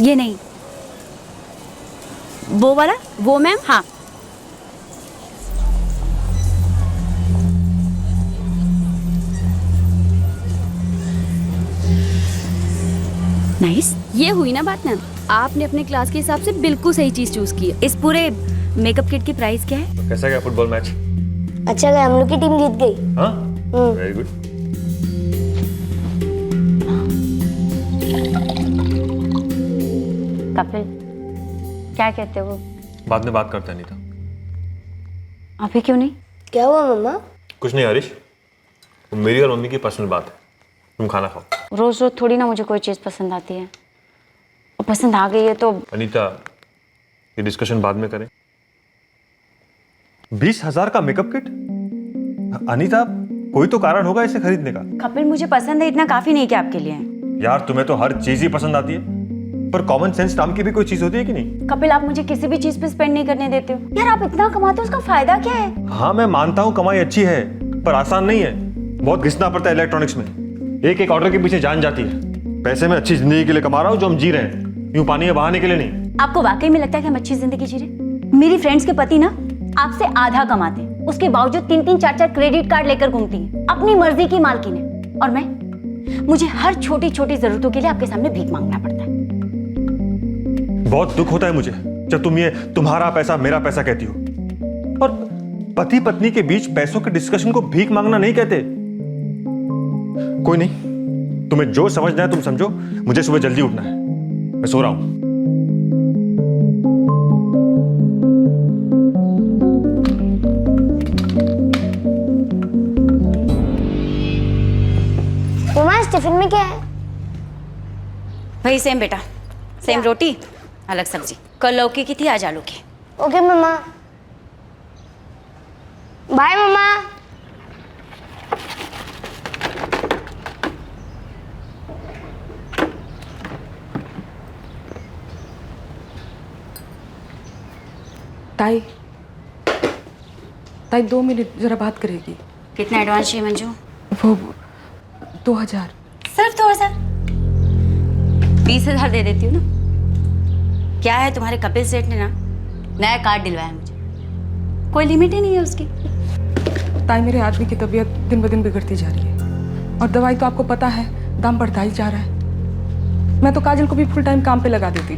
ये नहीं, वो वाला, वो मैम। हाँ, नाइस। ये हुई ना बात मैम, आपने अपने क्लास के हिसाब से बिल्कुल सही चीज चूज की है। इस पूरे मेकअप किट की प्राइस क्या है? तो कैसा गया फुटबॉल मैच? अच्छा गया, हम लोग की टीम जीत गई। हाँ, वेरी गुड। कपिल, क्या कहते हो? बाद में बात करते हैं अनीता। अभी क्यों नहीं? क्या हुआ मम्मा? कुछ नहीं हरीश, वो मेरी और मम्मी की पर्सनल बात है। तुम खाना खाओ। रोज रोज थोड़ी ना मुझे कोई चीज पसंद आती है, और पसंद आ गई है तो। अनीता, ये डिस्कशन बाद में करें। 20,000 का मेकअप किट? अनीता, कोई तो कारण होगा इसे खरीदने का। कपिल, मुझे पसंद है, इतना काफी नहीं क्या आपके लिए? यार, तुम्हें तो हर चीज ही पसंद आती है, पर कॉमन सेंस नाम की भी कोई चीज होती है कि नहीं? कपिल, आप मुझे किसी भी चीज पे स्पेंड नहीं करने देते हो। यार, आप इतना कमाते हो, उसका फायदा क्या है? हाँ, मैं मानता हूँ कमाई अच्छी है, पर आसान नहीं है। बहुत घिसना पड़ता है इलेक्ट्रॉनिक्स में। एक एक ऑर्डर के पीछे जान जाती है। पैसे मैं अच्छी जिंदगी के लिए कमा रहा हूँ, जो हम जी रहे हैं, यूं पानी है बहाने के लिए नहीं। आपको वाकई में लगता है कि हम अच्छी जिंदगी जी रहे? मेरी फ्रेंड्स के पति ना आपसे आधा कमाते हैं, उसके बावजूद 3-3, 4-4 क्रेडिट कार्ड लेकर घूमती हैं, अपनी मर्जी की मालकिन है। और मुझे हर छोटी छोटी जरूरतों के लिए आपके सामने भीख मांगना पड़ता है। बहुत दुख होता है मुझे जब तुम ये तुम्हारा पैसा मेरा पैसा कहती हो। और पति पत्नी के बीच पैसों के डिस्कशन को भीख मांगना नहीं कहते। कोई नहीं, तुम्हें जो समझना है तुम समझो। मुझे सुबह जल्दी उठना है, मैं सो रहा हूं। मम्मा, टिफिन में क्या है? वही सेम बेटा, सेम रोटी अलग सब्जी। कल लौकी की थी, आज आलू की। ओके मम्मा, बाय मम्मा। ताई, ताई 2 मिनट जरा बात करेगी। कितना एडवांस चाहिए मंजू? वो 2000। सिर्फ 2000? 20,000 दे देती हूँ ना। क्या है, तुम्हारे कपिल सेठ ने ना नया कार्ड दिलवाया मुझे, कोई लिमिट ही नहीं है उसकी। ताई, मेरे आदमी की तबीयत दिन ब दिन बिगड़ती जा रही है, और दवाई तो आपको पता है दाम बढ़ता ही जा रहा है। मैं तो काजल को भी फुल टाइम काम पे लगा देती,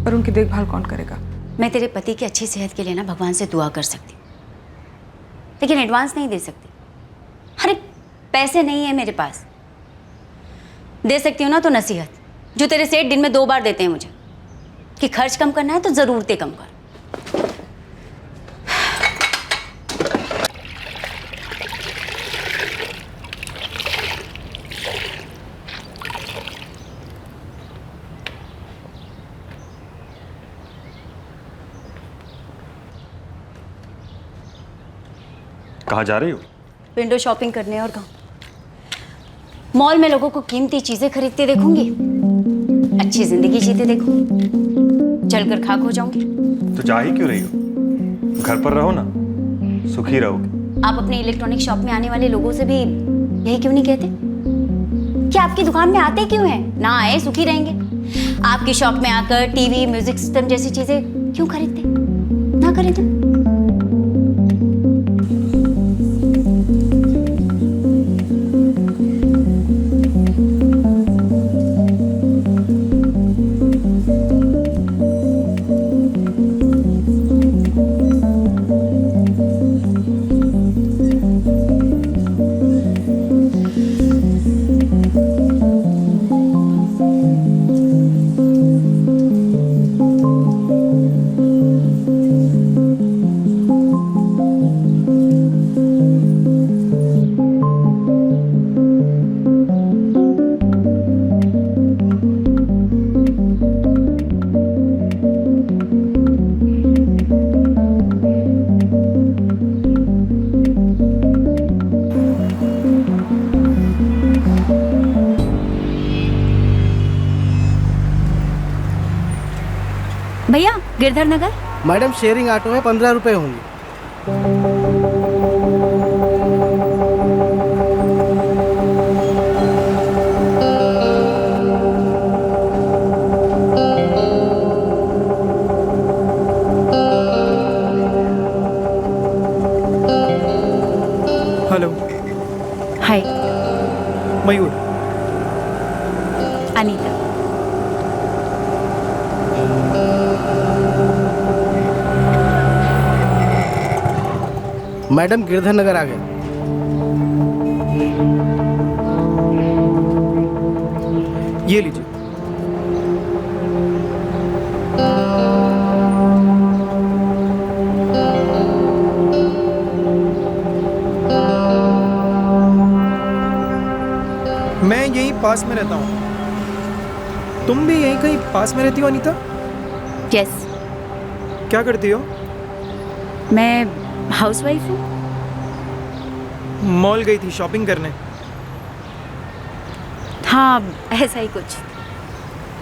पर उनकी देखभाल कौन करेगा? मैं तेरे पति की अच्छी सेहत के लिए ना भगवान से दुआ कर सकती हूँ, लेकिन एडवांस नहीं दे सकती। अरे पैसे नहीं है मेरे पास। दे सकती हूँ ना तो नसीहत, जो तेरे सेठ दिन में 2 बार देते हैं मुझे, कि खर्च कम करना है तो ज़रूरतें कम कर। कहाँ जा रही हो? विंडो शॉपिंग करने। और कहाँ? मॉल में लोगों को कीमती चीजें खरीदते देखूंगी, अच्छी जिंदगी जीते देखूंगी, चलकर खाक हो जाऊंगी। तो जा ही क्यों रही हो? घर पर रहो ना, सुखी रहोगे। आप अपने इलेक्ट्रॉनिक शॉप में आने वाले लोगों से भी यही क्यों नहीं कहते कि आपकी दुकान में आते क्यों हैं? ना आए सुखी रहेंगे। आपकी शॉप में आकर टीवी, म्यूजिक सिस्टम जैसी चीजें क्यों खरीदते? ना खरीदे। भैया, गिरधर नगर। मैडम, शेयरिंग ऑटो में 15 रुपए होंगे। हेलो, हाय मयूर। अनीता। मैडम गिरधर नगर आ गए। ये लीजिए। मैं यहीं पास में रहता हूँ। तुम भी यहीं कहीं पास में रहती हो अनीता? यस, क्या करती हो? मैं हाउसवाइफ हूँ। मॉल गई थी शॉपिंग करने। हाँ, ऐसा ही कुछ।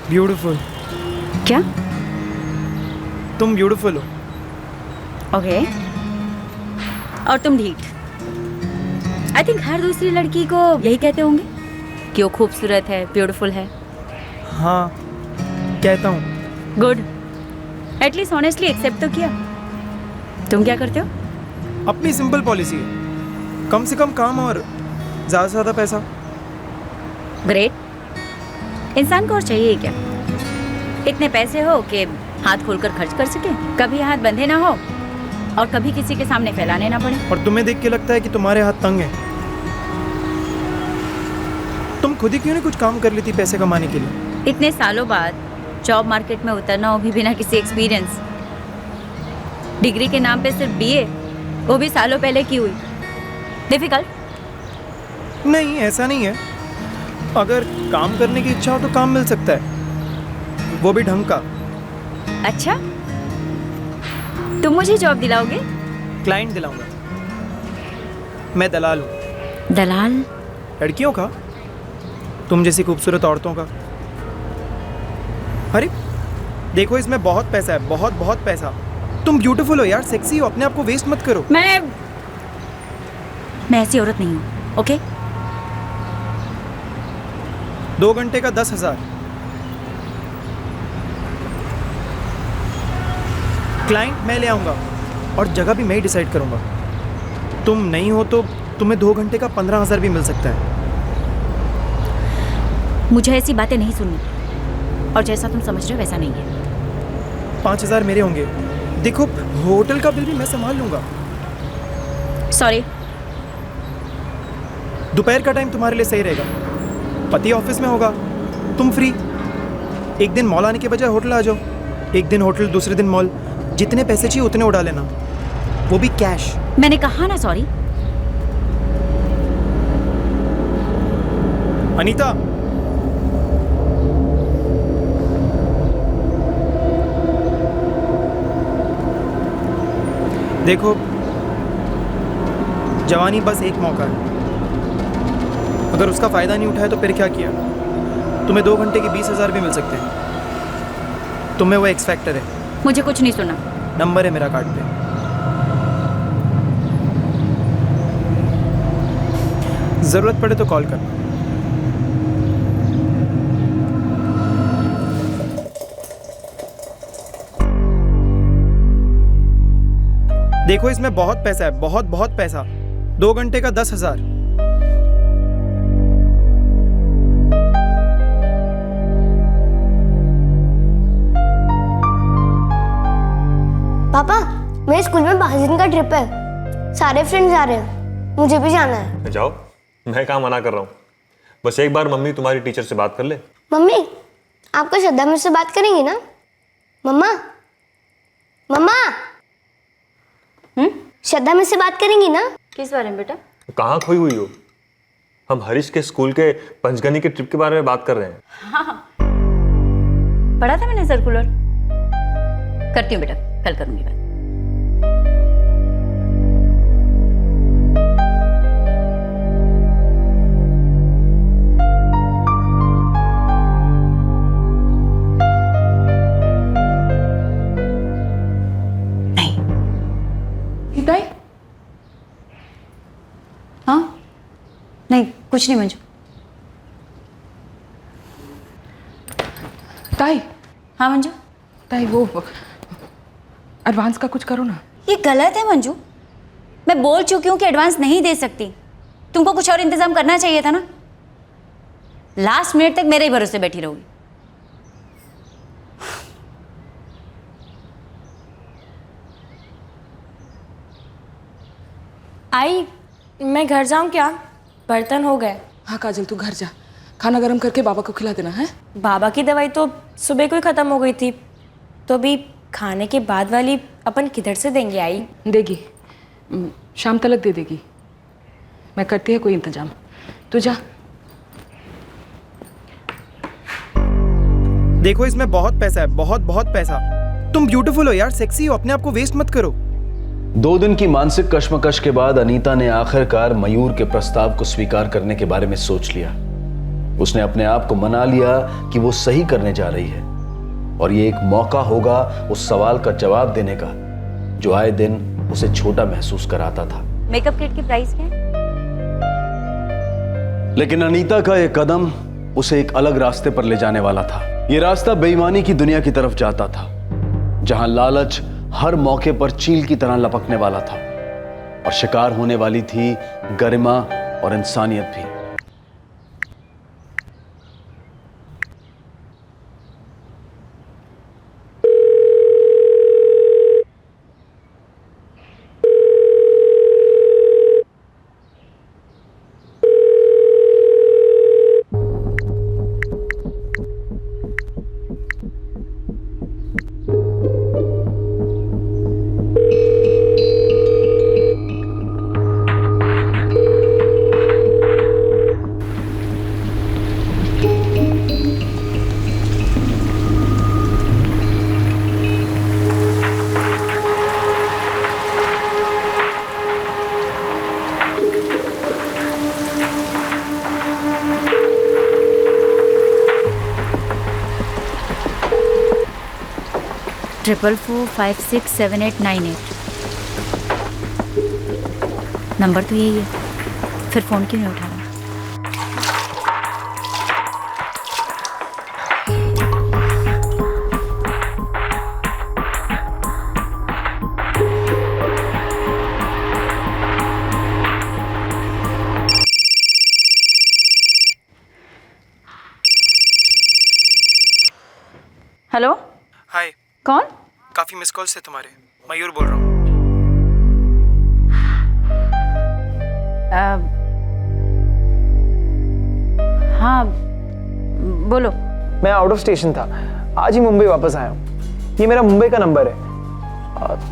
ब्यूटीफुल। क्या? तुम ब्यूटीफुल हो। ओके। और तुम ढीठ। आई थिंक हर दूसरी लड़की को यही कहते होंगे कि वो खूबसूरत है, ब्यूटीफुल है। हाँ, कहता हूँ। गुड। एटलीस्ट ऑनेस्टली एक्सेप्ट तो किया। तुम क्या करते हो? अपनी सिंपल पॉलिसी है, कम से कम काम और ज़्यादा से ज़्यादा पैसा। ग्रेट। इंसान को और चाहिए क्या? इतने पैसे हो कि हाथ खोलकर खर्च कर सके, कभी हाथ बंधे ना हो और कभी किसी के सामने फैलाने ना पड़े। और तुम्हें देख के लगता है कि तुम्हारे हाथ तंग हैं। तुम खुद ही क्यों नहीं कुछ काम कर लेती पैसे कमाने के लिए? इतने सालों बाद जॉब मार्केट में उतरना हो भी बिना किसी एक्सपीरियंस। डिग्री के नाम पे सिर्फ बीए, वो भी सालों पहले की हुई। डिफिकल्ट? नहीं, ऐसा नहीं है। अगर काम करने की इच्छा हो तो काम मिल सकता है, वो भी ढंग का। अच्छा, तुम मुझे जॉब दिलाओगे? क्लाइंट दिलाऊंगा। मैं दलाल हूँ। दलाल? लड़कियों का, तुम जैसी खूबसूरत औरतों का। अरे देखो, इसमें बहुत पैसा है, बहुत बहुत पैसा। तुम ब्यूटीफुल हो यार, सेक्सी हो, अपने आप को वेस्ट मत करो। मैं ऐसी औरत नहीं हूँ। ओके? 2 घंटे का 10,000। क्लाइंट मैं ले आऊंगा और जगह भी मैं ही डिसाइड करूंगा। तुम नहीं हो तो तुम्हें 2 घंटे का 15,000 भी मिल सकता है। मुझे ऐसी बातें नहीं सुननी, और जैसा तुम समझ रहे हो वैसा नहीं है। 5,000 मेरे होंगे। देखो, होटल का बिल भी मैं संभाल लूंगा। सॉरी। दोपहर का टाइम तुम्हारे लिए सही रहेगा। पति ऑफिस में होगा, तुम फ्री। एक दिन मॉल आने के बजाय होटल आ जाओ। एक दिन होटल, दूसरे दिन मॉल। जितने पैसे चाहिए उतने उड़ा लेना, वो भी कैश। मैंने कहा ना सॉरी। अनीता, देखो, जवानी बस एक मौका है। अगर उसका फायदा नहीं उठाया तो फिर क्या किया? तुम्हें 2 घंटे के 20,000 भी मिल सकते हैं। तुम्हें वो एक्स फैक्टर है। मुझे कुछ नहीं सुना। नंबर है मेरा कार्ड पे। जरूरत पड़े तो कॉल कर। देखो, इसमें बहुत पैसा है, बहुत बहुत पैसा। 2 घंटे का 10,000। पापा, मेरे स्कूल में 5 दिन का ट्रिप है। सारे फ्रेंड्स जा रहे हैं, मुझे भी जाना है। जाओ, मैं कहाँ मना कर रहा हूँ। बस एक बार मम्मी तुम्हारी टीचर से बात कर ले। मम्मी, आपको श्रद्धा मुझसे बात करेंगी ना? मम्मा, मम्मा, श्रद्धा मुझसे बात करेंगी ना? किस बारे में बेटा? कहाँ खोई हुई हो? हम हरीश के स्कूल के पंचगनी के ट्रिप के बारे में बात कर रहे हैं। हाँ, पढ़ा था मैंने सर्कुलर। करती हूँ बेटा, कल करूंगी बात। ताई? हाँ? नहीं, कुछ नहीं मंजू। ताई, हाँ मंजू? ताई वो एडवांस का कुछ करो ना। ये गलत है मंजू। मैं बोल चुकी हूँ कि एडवांस नहीं दे सकती। तुमको कुछ और इंतजाम करना चाहिए था ना। लास्ट मिनट तक मेरे ही भरोसे बैठी रहोगी। आई, मैं घर जाऊं क्या? बर्तन हो गए। हाँ काजल, तू घर जा, खाना गर्म करके बाबा को खिला देना है। बाबा की दवाई तो सुबह को ही ख़त्म हो गई थी, तो अभी खाने के बाद वाली अपन किधर से देंगे? आई देगी, शाम तक दे देगी। मैं करती है कोई इंतजाम, तू जा। देखो इसमें बहुत पैसा है, बहुत बहुत पैसा। तुम ब्यूटीफुल हो यार, सेक्सी हो, अपने आप को वेस्ट मत करो। 2 दिन की मानसिक कश्मकश के बाद अनीता ने आखिरकार मयूर के प्रस्ताव को स्वीकार करने के बारे में सोच लिया। उसने अपने आप को मना लिया कि वो सही करने जा रही है और ये एक मौका होगा उस सवाल का जवाब देने का जो आए दिन उसे छोटा महसूस कराता था। मेकअप किट की प्राइस क्या है? लेकिन अनीता का यह कदम उसे एक अलग रास्ते पर ले जाने वाला था। यह रास्ता बेईमानी की दुनिया की तरफ जाता था, जहां लालच हर मौके पर चील की तरह लपकने वाला था और शिकार होने वाली थी गरिमा और इंसानियत भी। ट्रिपल 4567898। नंबर तो यही है, फिर फ़ोन क्यों नहीं उठा रहा? हेलो, हाय, कौन? काफी मिस कॉल्स थे तुम्हारे। मयूर बोल रहा हूँ। हाँ बोलो। मैं आउट ऑफ स्टेशन था, आज ही मुंबई वापस आया हूँ। ये मेरा मुंबई का नंबर है।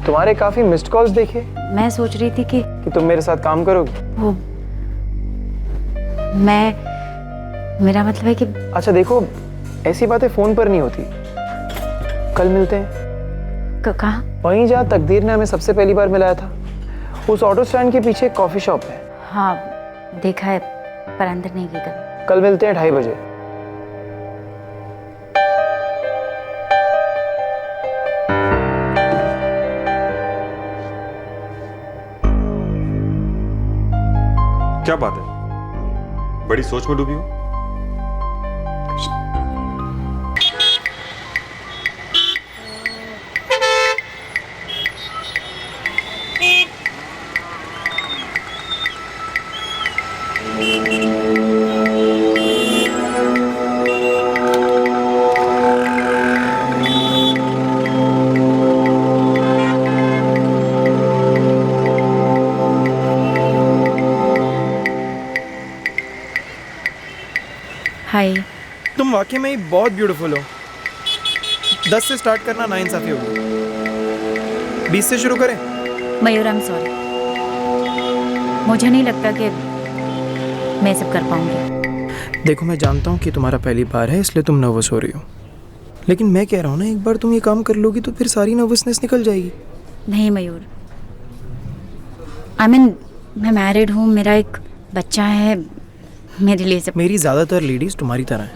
तुम्हारे काफ़ी मिस्ड कॉल्स देखे। मैं सोच रही थी कि तुम मेरे साथ काम करोगी। वो मेरा मतलब है कि अच्छा देखो, ऐसी बातें फ़ोन पर नहीं होती। कल मिलते हैं। कहाँ? वहीं जहाँ तकदीर ने हमें सबसे पहली बार मिलाया था, उस ऑटो स्टैंड के पीछे एक कॉफ़ी शॉप है। हाँ देखा है, पर अंदर नहीं गई कभी। कल मिलते हैं 2:30 बजे। क्या बात है, बड़ी सोच में डूबी हो? हाय। तुम वाकई में ही बहुत ब्यूटीफुल हो। 10 से स्टार्ट करना नाइंसाफी होगी। 20 से शुरू करें? मयूर, आई एम सॉरी, मुझे नहीं लगता कि मैं सब कर पाऊंगी। देखो मैं जानता हूँ कि तुम्हारा पहली बार है, इसलिए तुम नर्वस हो रही हो, लेकिन मैं कह रहा हूँ ना, एक बार तुम ये काम कर लोगी तो फिर सारी नर्वसनेस निकल जाएगी। नहीं मयूर, आई मीन मैं मैरिड हूँ, मेरा एक बच्चा है, मेरे लिए सब। मेरी ज़्यादातर लेडीज़ तुम्हारी तरह हैं,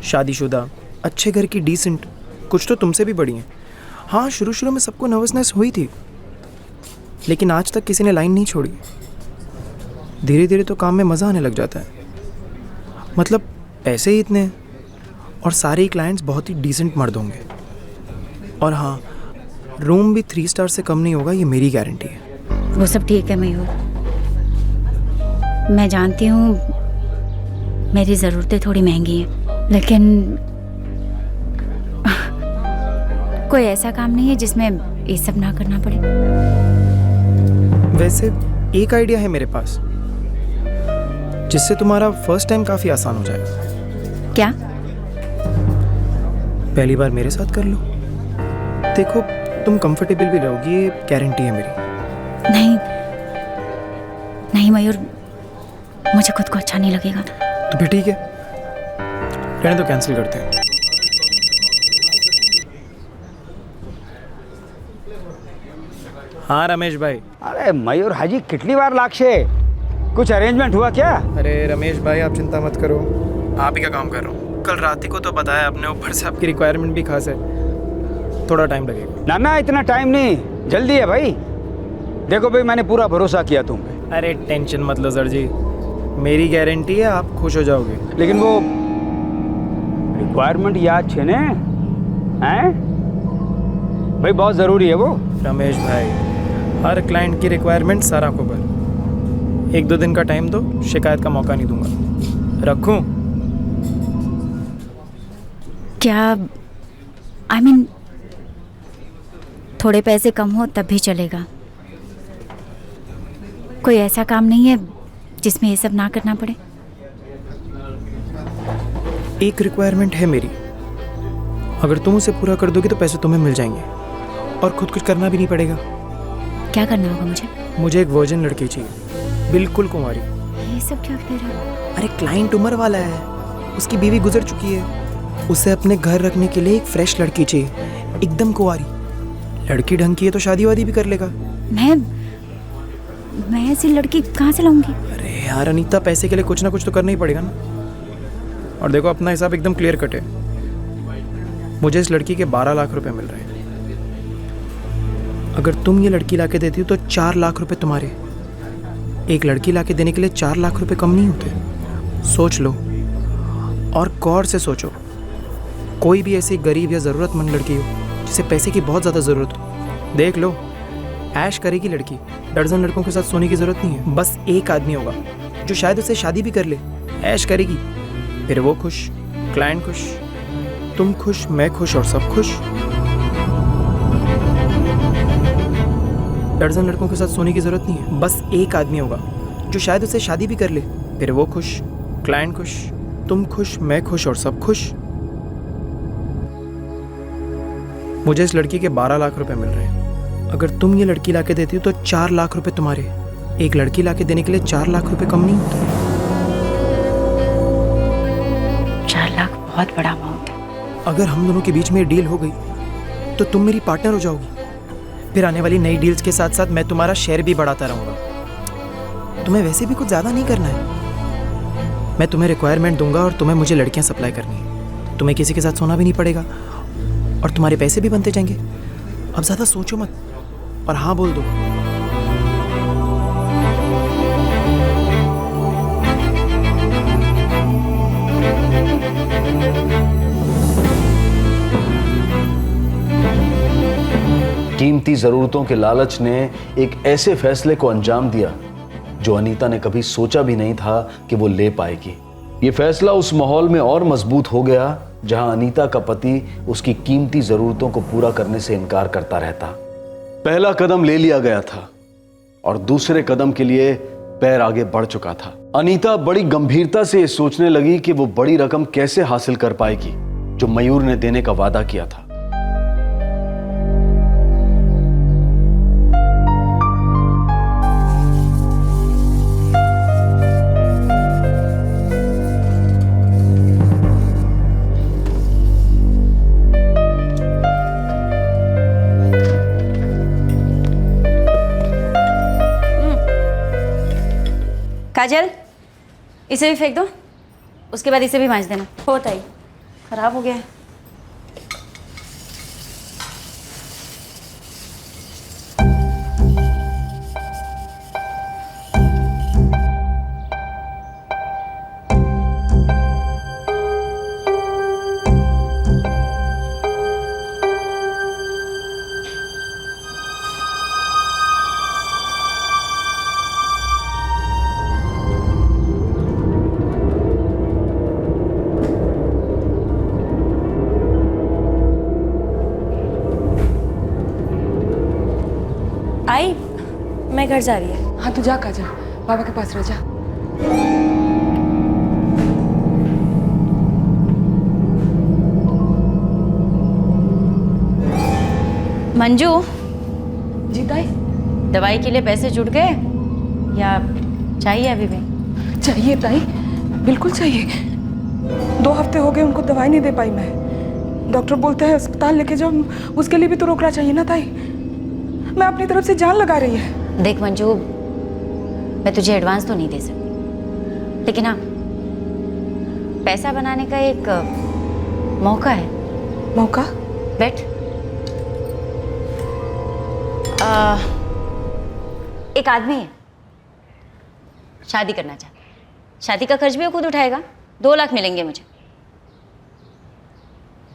शादीशुदा, अच्छे घर की, डिसेंट, कुछ तो तुमसे भी बड़ी हैं। हाँ शुरू शुरू में सबको नर्वसनेस हुई थी, लेकिन आज तक किसी ने लाइन नहीं छोड़ी। धीरे धीरे तो काम में मज़ा आने लग जाता है। मतलब पैसे ही इतने हैं और सारे क्लाइंट्स बहुत ही डिसेंट मर्द होंगे। और हाँ, रूम भी 3 स्टार से कम नहीं होगा, ये मेरी गारंटी है। वो सब ठीक है मयूर, मैं जानती हूँ मेरी ज़रूरतें थोड़ी महंगी हैं, लेकिन कोई ऐसा काम नहीं है जिसमें ये सब ना करना पड़े। वैसे एक आइडिया है मेरे पास जिससे तुम्हारा फर्स्ट टाइम काफ़ी आसान हो जाएगा। क्या? पहली बार मेरे साथ कर लो, देखो तुम कंफर्टेबल भी रहोगी, ये गारंटी है मेरी। नहीं नहीं मयूर, मुझे खुद को अच्छा नहीं लगेगा। तो फिर ठीक है, रहने तो कैंसिल करते हैं। हाँ रमेश भाई। अरे मयूर हाजी कितनी बार लागशे, कुछ अरेंजमेंट हुआ क्या? अरे रमेश भाई आप चिंता मत करो, आप ही का काम कर रहा हूँ। कल रात ही को तो बताया आपने, ऊपर से आपकी रिक्वायरमेंट भी खास है, थोड़ा टाइम लगेगा। ना ना इतना टाइम नहीं, जल्दी है भाई। देखो भाई मैंने पूरा भरोसा किया तुम पे। अरे टेंशन मत लो सर जी, मेरी गारंटी है आप खुश हो जाओगे। लेकिन वो रिक्वायरमेंट याद छे ने हैं भाई, बहुत ज़रूरी है वो। रमेश भाई हर क्लाइंट की रिक्वायरमेंट सारा खबर, 1-2 दिन का टाइम दो, शिकायत का मौका नहीं दूंगा। रखूं? क्या आई मीन थोड़े पैसे कम हो तब भी चलेगा। कोई ऐसा काम नहीं है जिसमें ये सब ना करना पड़े। एक रिक्वायरमेंट है मेरी, अगर तुम उसे पूरा कर दोगे तो पैसे तुम्हें मिल जाएंगे और खुद कुछ करना भी नहीं पड़ेगा। क्या करना होगा मुझे? मुझे एक वर्जिन लड़की चाहिए, बिल्कुल कुंवारी। ये सब क्या कह रहे हो? अरे क्लाइंट उम्र वाला है, उसकी बीवी गुजर चुकी है, उसे अपने घर रखने के लिए एक फ्रेश लड़की चाहिए, एकदम कुंवारी। लड़की ढंग की है तो शादी वादी भी कर लेगा। मैं ऐसी लड़की कहाँ से लाऊंगी? अरे यार अनीता, पैसे के लिए कुछ ना कुछ तो करना ही पड़ेगा ना। और देखो अपना हिसाब एकदम क्लियर कट है, मुझे इस लड़की के 12 लाख रुपए मिल रहे हैं। अगर तुम ये लड़की लाके देती हो तो 4 लाख रुपए तुम्हारे। एक लड़की लाके देने के लिए 4 लाख रुपए कम नहीं होते। सोच लो और गौर से सोचो, कोई भी ऐसी गरीब या ज़रूरतमंद लड़की हो जिसे पैसे की बहुत ज़्यादा ज़रूरत हो, देख लो ऐश करेगी लड़की। दर्जन लड़कों के साथ सोने की ज़रूरत नहीं है, बस एक आदमी होगा जो शायद उसे शादी भी कर ले, ऐश करेगी, फिर वो खुश, क्लाइंट खुश, तुम खुश, मैं खुश और सब खुश। दर्जन लड़कों के साथ सोने की जरूरत नहीं है, बस एक आदमी होगा जो शायद उसे शादी भी कर ले, फिर वो खुश, क्लाइंट खुश, तुम खुश, मैं खुश और सब खुश। मुझे इस लड़की के 12 लाख रुपए मिल रहे हैं। अगर तुम ये लड़की लाके देती हो तो 4 लाख रुपए तुम्हारे। एक लड़की लाके देने के लिए 4 लाख रुपए कम नहीं होते। 4 लाख बहुत बड़ा अमाउंट है। अगर हम दोनों के बीच में डील हो गई तो तुम मेरी पार्टनर हो जाओगी, फिर आने वाली नई डील्स के साथ साथ मैं तुम्हारा शेयर भी बढ़ाता रहूंगा। तुम्हें वैसे भी कुछ ज़्यादा नहीं करना है, मैं तुम्हें रिक्वायरमेंट दूंगा और तुम्हें मुझे लड़कियां सप्लाई करनी है। तुम्हें किसी के साथ सोना भी नहीं पड़ेगा और तुम्हारे पैसे भी बनते जाएंगे। अब ज़्यादा सोचो मत और हाँ बोल दो। कीमती जरूरतों के लालच ने एक ऐसे फैसले को अंजाम दिया जो अनीता ने कभी सोचा भी नहीं था कि वो ले पाएगी। ये फैसला उस माहौल में और मजबूत हो गया जहां अनीता का पति उसकी कीमती जरूरतों को पूरा करने से इनकार करता रहता। पहला कदम ले लिया गया था और दूसरे कदम के लिए पैर आगे बढ़ चुका था। अनीता बड़ी गंभीरता से ये सोचने लगी कि वो बड़ी रकम कैसे हासिल कर पाएगी जो मयूर ने देने का वादा किया था। काजल, इसे भी फेंक दो, उसके बाद इसे भी मांज देना। होता ही खराब हो गया है। आई मैं घर जा रही है। हाँ तू जा काजल, बाबा के पास रह जा। मंजू, जी ताई। दवाई के लिए पैसे जुट गए या चाहिए अभी भी? चाहिए ताई, बिल्कुल चाहिए। 2 हफ्ते हो गए उनको दवाई नहीं दे पाई मैं। डॉक्टर बोलते हैं अस्पताल लेके जाओ, उसके लिए भी तो रोकना चाहिए ना ताई। मैं अपनी तरफ से जान लगा रही है। देख मंजू, मैं तुझे एडवांस तो नहीं दे सकती, लेकिन हाँ पैसा बनाने का एक मौका है। मौका? बैठ। एक आदमी है, शादी करना चाहता है। शादी का खर्च भी वो खुद उठाएगा। 2 लाख मिलेंगे मुझे।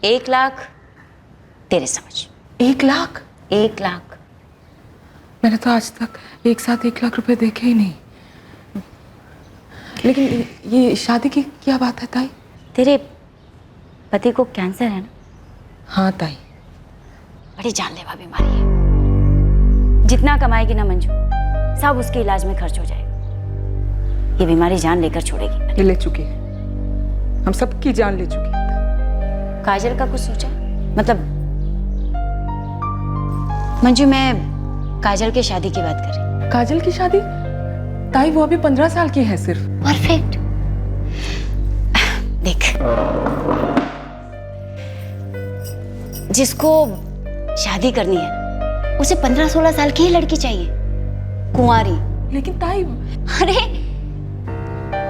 1 लाख तेरे समझ। 1 लाख? 1 लाख। मैंने तो आज तक एक साथ 1 लाख रुपए देखे ही नहीं। लेकिन ये शादी की क्या बात है ताई? तेरे पति को कैंसर है ना? हाँ ताई। बड़ी जानलेवा बीमारी है। जितना कमाएगी ना मंजू, सब उसके इलाज में खर्च हो जाएगा। ये बीमारी जान लेकर छोड़ेगी। ये ले चुकी है, हम सबकी जान ले चुकी है। काजल का कुछ सोचा? मतलब मंजू, मैं काजल की शादी की बात कर रही। काजल की शादी? ताई वो अभी 15 साल की है सिर्फ। परफेक्ट। देख, जिसको शादी करनी है उसे 15-16 साल की ही लड़की चाहिए, कुंवारी। लेकिन ताई, अरे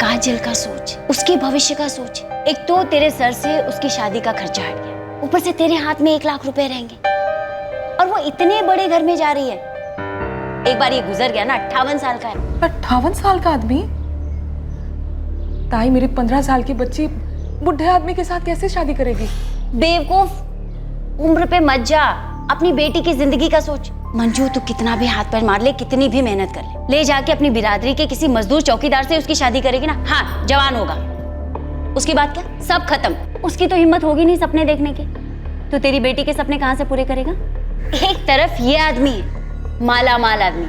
काजल का सोच, उसके भविष्य का सोच। एक तो तेरे सर से उसकी शादी का खर्चा हट गया, ऊपर से तेरे हाथ में 1 लाख रुपए रहेंगे, और वो इतने बड़े घर में जा रही है। एक बार ये गुजर गया ना, 58 साल का है। 58 साल का आदमी? ताई, मेरी 15 साल की बच्ची बुढ़े आदमी के साथ कैसे शादी करेगी? बेवकूफ, उम्र पे मत जा, अपनी बेटी की जिंदगी का सोच। मंजू, तू कितना भी हाथ पैर मार ले, कितनी भी मेहनत कर ले जाके अपनी बिरादरी के किसी मजदूर चौकीदार से उसकी शादी करेगी ना, हाँ जवान होगा, उसके बाद क्या? सब खत्म। उसकी तो हिम्मत होगी नहीं सपने देखने की, तो तेरी बेटी के सपने कहां से पूरे करेगा? एक तरफ ये आदमी है, माला माल आदमी,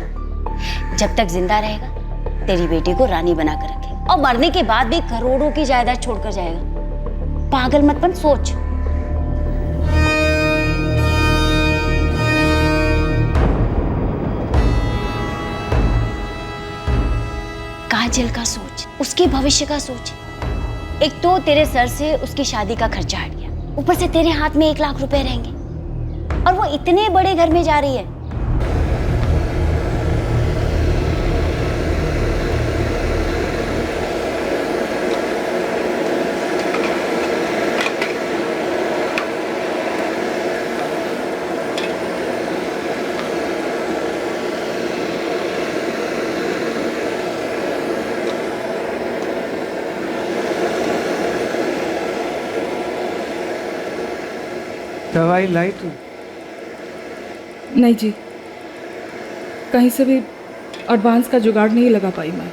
जब तक जिंदा रहेगा तेरी बेटी को रानी बना कर रखेगा, और मरने के बाद भी करोड़ों की जायदाद छोड़कर जाएगा। पागल मत बन, सोच। काजल का सोच, उसके भविष्य का सोच। एक तो तेरे सर से उसकी शादी का खर्चा हट गया, ऊपर से तेरे हाथ में 1 लाख रुपए रहेंगे, और वो इतने बड़े घर में जा रही है। दवाई लाई तू? नहीं जी, कहीं से भी एडवांस का जुगाड़ नहीं लगा पाई मैं।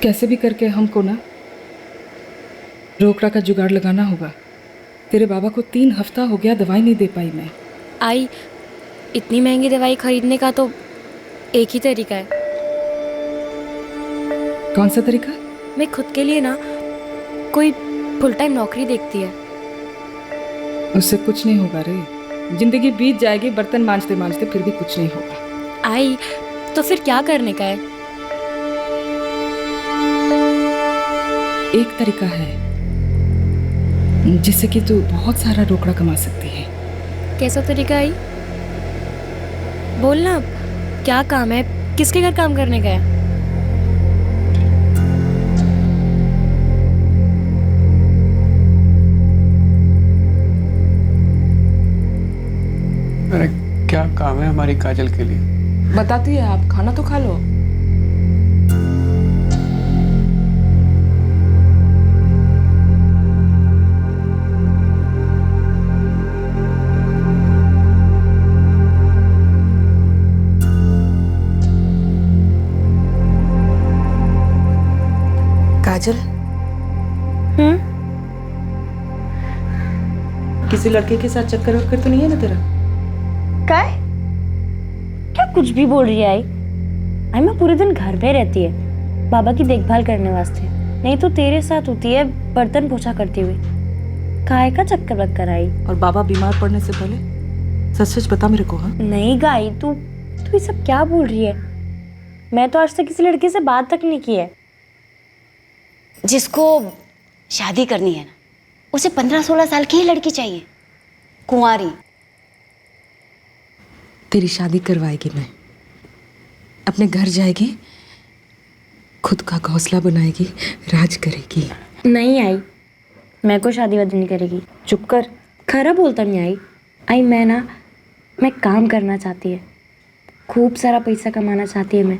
कैसे भी करके हमको ना रोकड़ा का जुगाड़ लगाना होगा। तेरे बाबा को 3 हफ्ता हो गया, दवाई नहीं दे पाई मैं। आई, इतनी महंगी दवाई खरीदने का तो एक ही तरीका है। कौन सा तरीका? मैं खुद के लिए ना कोई फुल टाइम नौकरी देखती है। उससे कुछ नहीं होगा रे, जिंदगी बीत जाएगी बर्तन मांजते मांजते, फिर भी कुछ नहीं होगा। आई, तो फिर क्या करने का है? एक तरीका है जिससे कि तू बहुत सारा रोकड़ा कमा सकती है। कैसा तरीका आई? बोलना, क्या काम है? किसके घर काम करने का है? अरे क्या काम है हमारी काजल के लिए? बताती है, आप खाना तो खा लो। काजल, किसी लड़के के साथ चक्कर वक्कर तो नहीं है ना तेरा? क्या क्या कुछ भी बोल रही है आई? आई मैं पूरे दिन घर में रहती है बाबा की देखभाल करने वास्ते, नहीं तो तेरे साथ होती है बर्तन पोछा करती हुई। काय का चक्कर वक्कर आई? और बाबा बीमार पड़ने से पहले सच सच बता मेरे को। हाँ नहीं गाई, तू तू ये सब क्या बोल रही है? मैं तो आज तक किसी लड़के से बात तक नहीं की है। जिसको शादी करनी है ना, उसे 15-16 साल की ही लड़की चाहिए, कुंवारी। तेरी शादी करवाएगी मैं, अपने घर जाएगी, खुद का घोंसला बनाएगी, राज करेगी। नहीं आई, मैं कोई शादी वादी नहीं करेगी। चुप कर, खरा बोलता नहीं आई। आई मैं काम करना चाहती है, खूब सारा पैसा कमाना चाहती है मैं,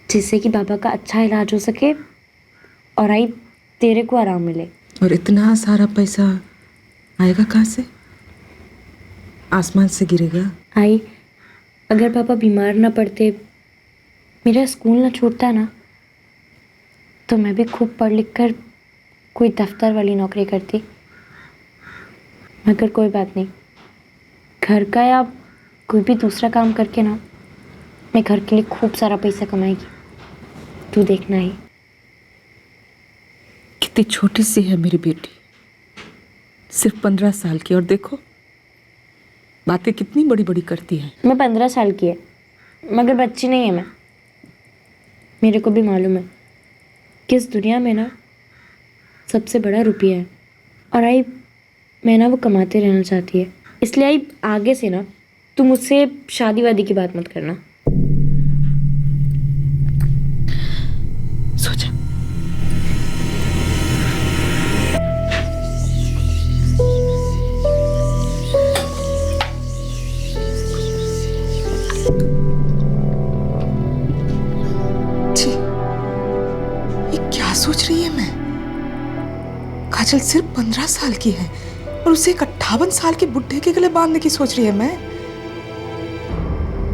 जिससे कि बाबा का अच्छा इलाज हो सके और आई तेरे को आराम मिले। और इतना सारा पैसा आएगा कहाँ से? आसमान से गिरेगा? आई अगर पापा बीमार ना पड़ते, मेरा स्कूल ना छूटता ना, तो मैं भी खूब पढ़ लिख कर कोई दफ्तर वाली नौकरी करती। मगर कोई बात नहीं, घर का या कोई भी दूसरा काम करके ना मैं घर के लिए खूब सारा पैसा कमाएगी। तू देखना ही। कितनी छोटी सी है मेरी बेटी, सिर्फ 15 साल की, और देखो बातें कितनी बड़ी बड़ी करती है। मैं 15 साल की है, मगर बच्ची नहीं है मैं। मेरे को भी मालूम है कि इस दुनिया में ना सबसे बड़ा रुपया है, और आई मैं ना वो कमाते रहना चाहती है। इसलिए आई आगे से ना तू मुझसे शादी वादी की बात मत करना। सोचा सोच रही है मैं? काजल सिर्फ 15 साल की है और उसे एक 58 साल के बुढ़े के गले बांधने की सोच रही है मैं।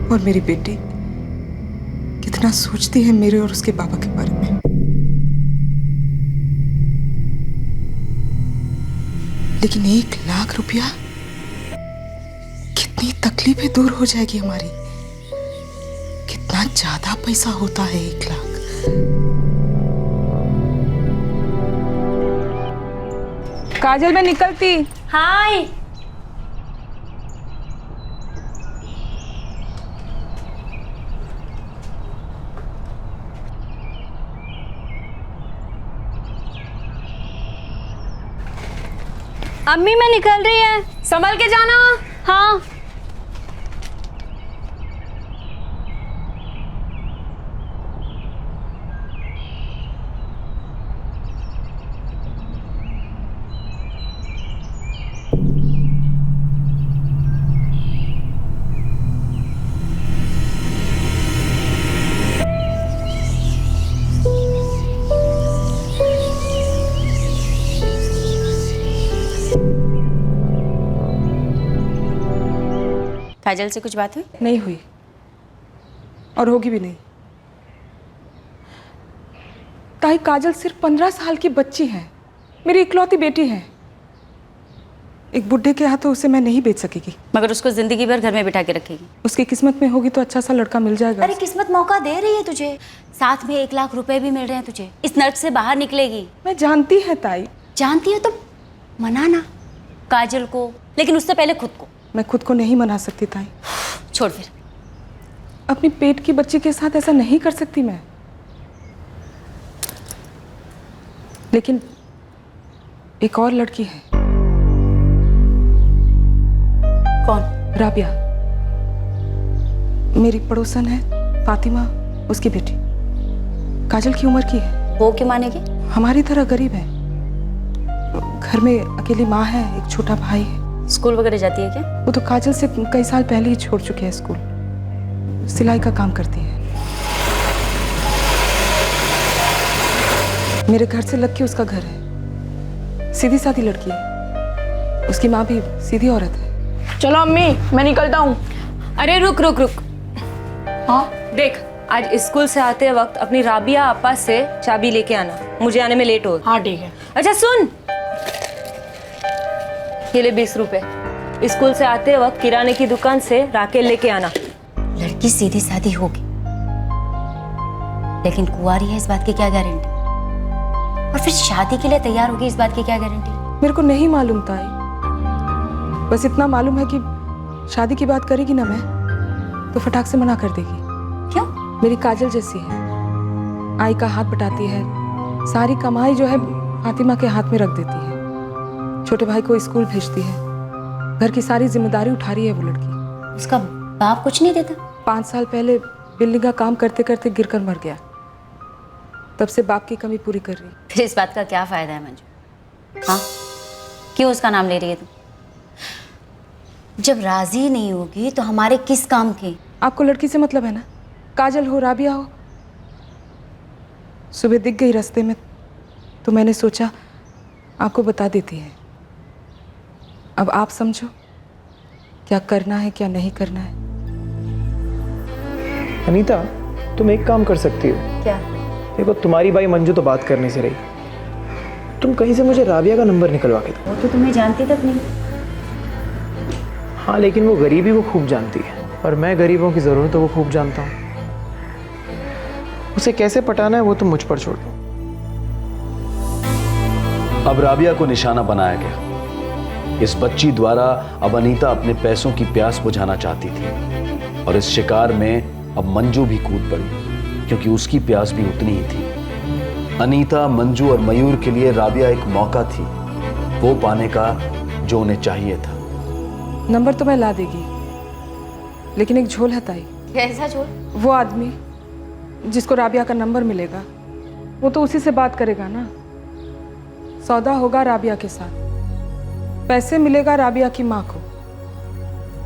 और मेरी बेटी कितना सोचती है मेरे और उसके बाबा के बारे में। लेकिन 1 लाख रुपया, कितनी तकलीफें दूर हो जाएगी हमारी। कितना ज्यादा पैसा होता है 1 लाख। काजल मैं निकलती। हाय अम्मी मैं निकल रही है, संभल के जाना। हाँ काजल से कुछ बात हुई? नहीं हुई और होगी भी नहीं। ताई काजल सिर्फ 15 साल की बच्ची है, मेरी इकलौती बेटी है। एक बुढ़े के हाथों उसे मैं नहीं बेच सकेगी। मगर उसको जिंदगी भर घर में बिठा के रखेगी। उसकी किस्मत में होगी तो अच्छा सा लड़का मिल जाएगा। अरे किस्मत मौका दे रही है तुझे, साथ में 1 लाख रुपए भी मिल रहे हैं तुझे। इस नर्क से बाहर निकलेगी। मैं जानती है ताई। जानती है तो मनाना काजल को, लेकिन उससे पहले खुद को। मैं खुद को नहीं मना सकती ताई। छोड़ फिर। अपनी पेट की बच्ची के साथ ऐसा नहीं कर सकती मैं। लेकिन एक और लड़की है। कौन? राबिया, मेरी पड़ोसन है, फातिमा उसकी बेटी, काजल की उम्र की है। वो क्यों मानेगी? हमारी तरह गरीब है, घर में अकेली माँ है, एक छोटा भाई है। स्कूल वगैरह जाती है क्या? वो तो काजल से कई साल पहले ही छोड़ चुके हैं स्कूल। सिलाई का काम करती है। मेरे घर से लग के उसका घर है। सीधी सादी लड़की है, उसकी माँ भी सीधी औरत है। चलो अम्मी मैं निकलता हूँ। अरे रुक रुक रुक। हाँ देख, आज स्कूल से आते वक्त अपनी राबिया आपा से चाबी लेके आना, मुझे आने में लेट हो। हाँ ठीक है। अच्छा सुन, ये ले 20 रुपए। स्कूल से आते वक्त किराने की दुकान से राकेल लेके आना। लड़की सीधी सादी होगी, लेकिन कुंवारी है इस बात की क्या गारंटी? और फिर शादी के लिए तैयार होगी इस बात की क्या गारंटी? मेरे को नहीं मालूम ताई, बस इतना मालूम है कि शादी की बात करेगी ना मैं तो फटाक से मना कर देगी। क्यों? मेरी काजल जैसी है, आई का हाथ बटाती है, सारी कमाई जो है फातिमा के हाथ में रख देती है, छोटे भाई को स्कूल भेजती है, घर की सारी जिम्मेदारी उठा रही है वो लड़की। उसका बाप कुछ नहीं देता? 5 साल पहले बिल्डिंग का काम करते करते गिरकर मर गया, तब से बाप की कमी पूरी कर रही। फिर इस बात का क्या फायदा है मंजू? हाँ, क्यों उसका नाम ले रही है तू? जब राजी नहीं होगी तो हमारे किस काम के? आपको लड़की से मतलब है ना, काजल हो राबिया हो। सुबह दिख गई रास्ते में तो मैंने सोचा आपको बता देती है। अब आप समझो क्या करना है क्या नहीं करना है। अनीता, तुम एक काम कर सकती हो। क्या? देखो, तुम्हारी भाई मंजू तो बात करने से रही, तुम कहीं से मुझे राबिया का नंबर निकलवा के दो। वो तो तुम्हें जानती तक नहीं। हाँ, लेकिन वो गरीबी को खूब जानती है और मैं गरीबों की ज़रूरतों को खूब जानता हूँ। उसे कैसे पटाना है वो तुम मुझ पर छोड़ दो। अब राबिया को निशाना बनाया गया। इस बच्ची द्वारा अब अनीता अपने पैसों की प्यास बुझाना चाहती थी और इस शिकार में अब मंजू भी कूद पड़ी, क्योंकि उसकी प्यास भी उतनी ही थी। अनीता, मंजू और मयूर के लिए राबिया एक मौका थी वो पाने का जो उन्हें चाहिए था। नंबर तो मैं ला देगी, लेकिन एक झोल है ताई। कैसा झोल? वो आदमी जिसको राबिया का नंबर मिलेगा वो तो उसी से बात करेगा ना। सौदा होगा राबिया के साथ, पैसे मिलेगा राबिया की माँ को।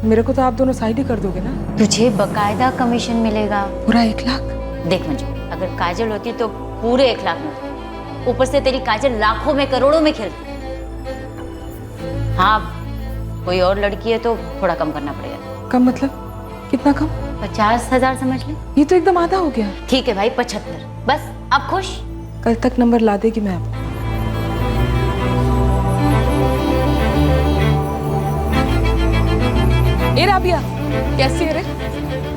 मेरे को तो आप दोनों साइड ही कर दोगे ना। तुझे बकायदा कमीशन मिलेगा पूरा 1 लाख। देख मंजू, अगर काजल होती तो पूरे 1 लाख मिलते, ऊपर से तेरी काजल लाखों में करोड़ों में खेलती। हाँ, कोई और लड़की है तो थोड़ा कम करना पड़ेगा। कम मतलब कितना कम? 50,000 समझ ले। ये तो एकदम आधा हो गया। ठीक है भाई, 75। बस अब खुश? कल तक नंबर ला देगी मैं आपको। ए राबिया, कैसी है रे?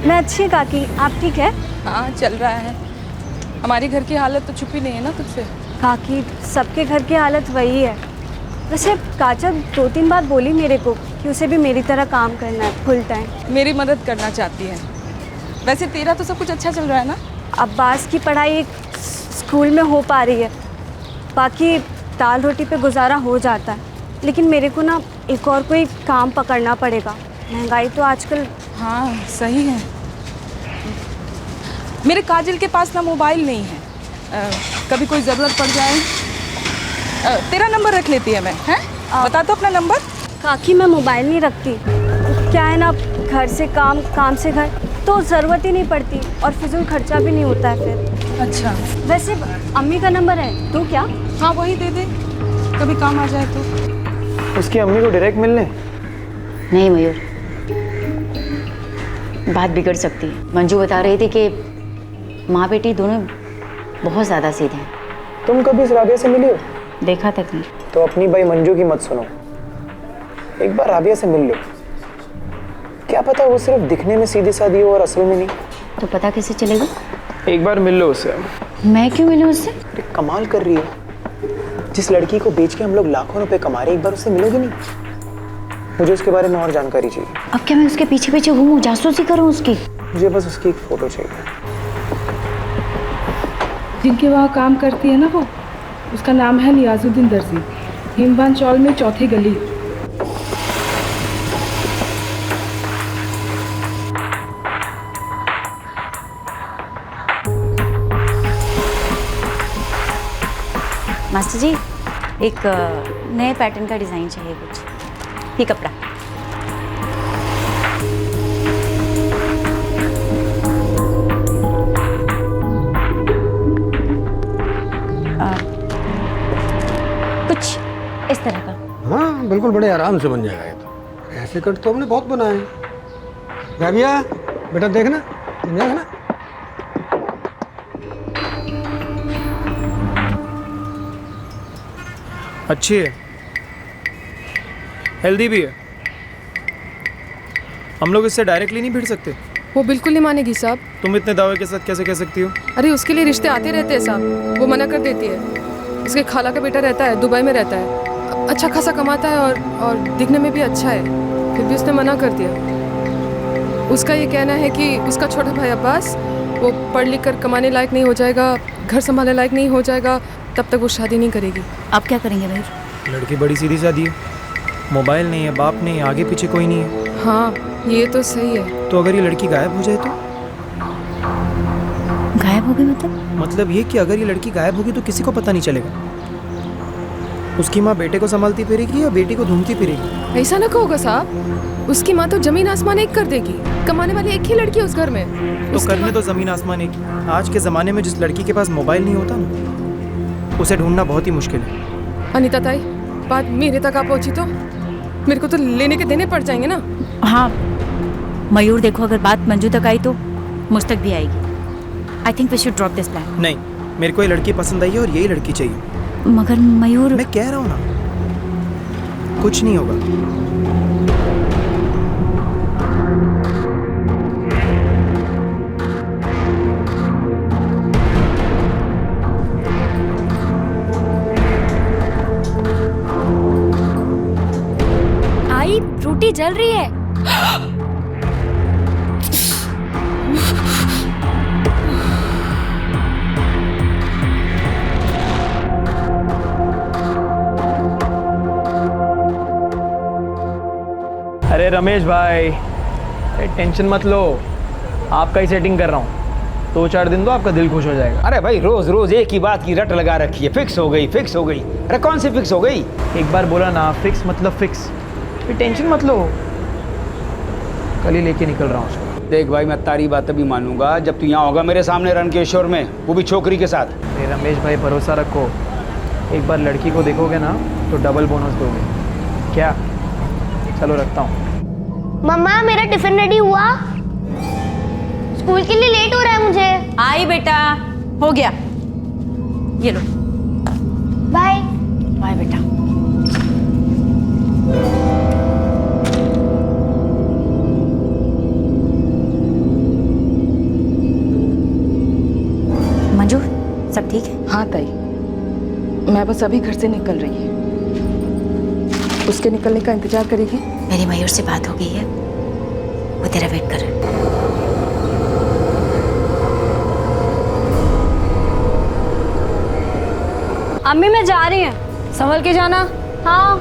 मैं अच्छी है काकी, आप ठीक है? हाँ, चल रहा है। हमारी घर की हालत तो छुपी नहीं है ना तुझसे। काकी, सबके घर की हालत वही है। वैसे काजल 2-3 बार बोली मेरे को कि उसे भी मेरी तरह काम करना है फुल टाइम। मेरी मदद करना चाहती है। वैसे तेरा तो सब कुछ अच्छा चल रहा है ना? अब्बास की पढ़ाई स्कूल में हो पा रही है, बाकी दाल रोटी पे गुजारा हो जाता है। लेकिन मेरे को ना एक और कोई काम पकड़ना पड़ेगा, महंगाई तो आजकल। हाँ, सही है। मेरे काजल के पास ना मोबाइल नहीं है, कभी कोई ज़रूरत पड़ जाए। तेरा नंबर रख लेती है मैं, हैं? बता तो अपना नंबर। काकी, मैं मोबाइल नहीं रखती। क्या है ना, घर से काम, काम से घर, तो ज़रूरत ही नहीं पड़ती और फिजूल खर्चा भी नहीं होता है फिर। अच्छा, वैसे अम्मी का नंबर है तो क्या? हाँ, वही दे दे, कभी काम आ जाए तो। उसकी अम्मी को डायरेक्ट मिलने? नहीं मयूर, बात बिगड़ सकती है। मंजू बता रही थी कि माँ बेटी दोनों बहुत ज़्यादा सीधे हैं। तुम कभी इस राबिया से मिली हो? देखा तक नहीं। तो अपनी भाई मंजू की मत सुनो, एक बार राबिया से मिल लो। क्या पता वो सिर्फ दिखने में सीधी सादी हो और असल में नहीं। तो पता कैसे चलेगा? एक बार मिल लो उससे। मैं क्यों मिलूं उससे? अरे कमाल कर रही है, जिस लड़की को बेच के हम लोग लाखों रुपए कमा रहे, एक बार उससे मिलोगी नहीं? मुझे उसके बारे में और जानकारी चाहिए। अब क्या मैं उसके पीछे पीछे घूमूं, जासूसी करूं उसकी? मुझे बस उसकी एक फोटो चाहिए। जिनके वहाँ काम करती है ना वो, उसका नाम है नियाजुद्दीन दर्जी, हिमबान चौल में 4थी गली। मास्टर जी, एक नए पैटर्न का डिज़ाइन चाहिए कुछ। ये कपड़ा। कुछ इस तरह का। हाँ, बिल्कुल बड़े आराम से बन जाएगा ये तो। ऐसे कट तो हमने बहुत बनाए हैं। राबिया, बेटा देखना, बन जाएगा ना? अच्छी है, हेल्दी भी है। हम लोग इससे डायरेक्टली नहीं भिड़ सकते। वो बिल्कुल नहीं मानेगी साहब। तुम इतने दावे के साथ कैसे कह सकती हो? अरे उसके लिए रिश्ते आते रहते हैं साहब, वो मना कर देती है। उसके खाला का बेटा रहता है, दुबई में रहता है, अच्छा खासा कमाता है और दिखने में भी अच्छा है, फिर भी उसने मना कर दिया। उसका ये कहना है कि उसका छोटा भाई अब्बास वो पढ़ लिख कर कमाने लायक नहीं हो जाएगा, घर संभालने लायक नहीं हो जाएगा, तब तक वो शादी नहीं करेगी। आप क्या करेंगे भाई? लड़की बड़ी सीधी सादी है, मोबाइल नहीं है, बाप नहीं है, आगे पीछे कोई नहीं है। हाँ ये तो सही है। तो अगर ये लड़की गायब हो जाए तो? गायब हो गई मतलब ये कि अगर ये लड़की गायब होगी तो किसी को पता नहीं चलेगा। उसकी माँ बेटे को संभालती फिरेगी या बेटी को ढूंढती फिरेगी? ऐसा ना कहोगा साहब, उसकी माँ तो जमीन आसमान एक कर देगी। कमाने वाली एक ही लड़की है उस घर में। तो करने तो जमीन आसमान एक। आज के ज़माने में जिस लड़की के पास मोबाइल नहीं होता ना, उसे ढूंढना बहुत ही मुश्किल है। अनीता ताई, बात मेरे तक आ पहुंची तो मेरे को तो लेने के देने पड़ जाएंगे ना। हाँ मयूर, देखो अगर बात मंजू तक आई तो मुझ तक भी आएगी। I think we should drop this plan. नहीं, मेरे को ये लड़की पसंद आई है और यही लड़की चाहिए। मगर मयूर, मैं कह रहा हूँ ना, कुछ नहीं होगा। आई फ्रूटी जल रही है। अरे रमेश भाई, टेंशन मत लो, आपका ही सेटिंग कर रहा हूँ। 2-4 दिन तो आपका दिल खुश हो जाएगा। अरे भाई रोज रोज एक ही बात की रट लगा रखी है, फिक्स हो गई फिक्स हो गई। अरे कौन सी फिक्स हो गई? एक बार बोला ना, फिक्स मतलब फिक्स। फिर टेंशन मत लो, कल ही लेके निकल रहा हूँ उसको। देख भाई, मैं तारी बात अभी मानूंगा जब तू यहाँ होगा मेरे सामने रणकेश्वर में, वो भी छोकरी के साथ। अरे रमेश भाई, भरोसा रखो, एक बार लड़की को देखोगे ना तो डबल बोनस दोगे। क्या? चलो रखता हूँ। मम्मा मेरा टिफिन रेडी हुआ? स्कूल के लिए लेट हो रहा है मुझे। आई बेटा, हो गया, ये लो। बाय। बाय बेटा। मंजू, सब ठीक है? हाँ ताई, मैं बस अभी घर से निकल रही है। उसके निकलने का इंतजार करेगी? मेरी मयूर से बात हो गई है, वो तेरा वेट कर रहा है। अम्मी मैं जा रही हूँ, संभल के जाना। हाँ।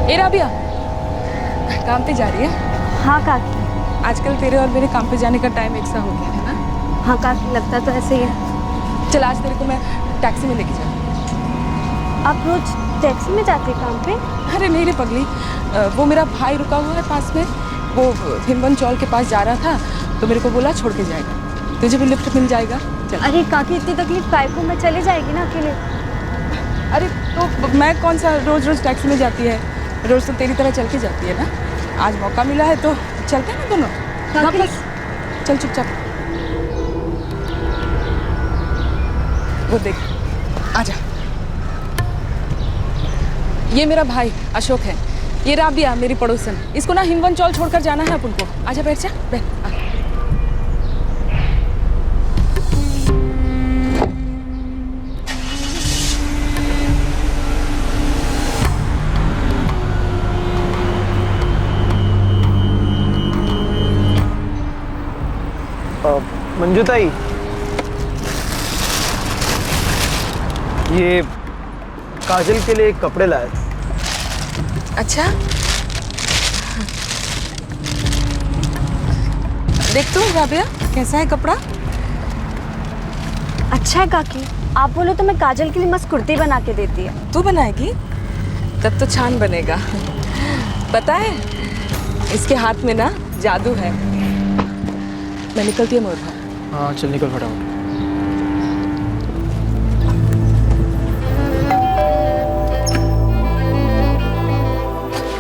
ए राबिया, काम पे जा रही है? हाँ काकी। आजकल तेरे और मेरे काम पे जाने का टाइम एक सा हो गया है ना? हाँ काकी, लगता तो ऐसे ही है। चल आज तेरे को मैं टैक्सी में लेके जाऊँ। आप रोज टैक्सी में जाते हैं काम पे? अरे नहीं रे पगली, वो मेरा भाई रुका हुआ है पास में, वो हिमवन चौल के पास जा रहा था तो मेरे को बोला छोड़ के जाएगा, तुझे भी लिफ्ट मिल जाएगा। चल। अरे काकी, इतनी तकलीफ काय को, मैं चले जाएगी ना अकेले। अरे तो मैं कौन सा रोज रोज टैक्सी में जाती है, रोज तो तेरी तरह चल के जाती है ना। आज मौका मिला है तो चलते हैं ना दोनों। वापस चल चुपचाप। वो देख, आजा। ये मेरा भाई अशोक है, ये राबिया मेरी पड़ोसन। इसको ना हिमवन चौल छोड़कर जाना है अपन को। आजा, बैठ जा, बैठ। मंजू ताई, ये काजल के लिए कपड़े लाए। अच्छा, देख तू राबिया, कैसा है कपड़ा? अच्छा है काकी, आप बोलो तो मैं काजल के लिए मस्त कुर्ती बना के देती है। तू बनाएगी? तब तो छान बनेगा। पता है, इसके हाथ में ना जादू है। मैं निकलती हूँ मोर भाई। हाँ चल निकल फटाफट।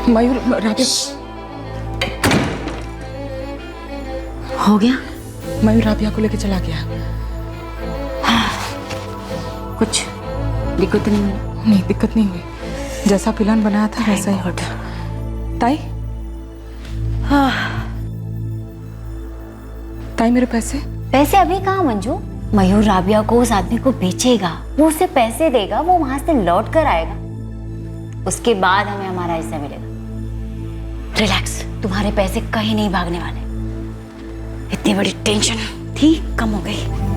मयूर, राबिया, हो गया? मयूर राबिया को लेके चला गया। कुछ दिक्कत नहीं हुई? नहीं, दिक्कत नहीं हुई। जैसा प्लान बनाया था वैसा ही होता। ताई, ताई मेरे पैसे? पैसे अभी कहाँ मंजू? मयूर राबिया को उस आदमी को बेचेगा, वो उसे पैसे देगा, वो वहां से लौट कर आएगा, उसके बाद हमें हमारा हिस्सा मिलेगा। रिलैक्स, तुम्हारे पैसे कहीं नहीं भागने वाले। इतनी बड़ी टेंशन थी, कम हो गई।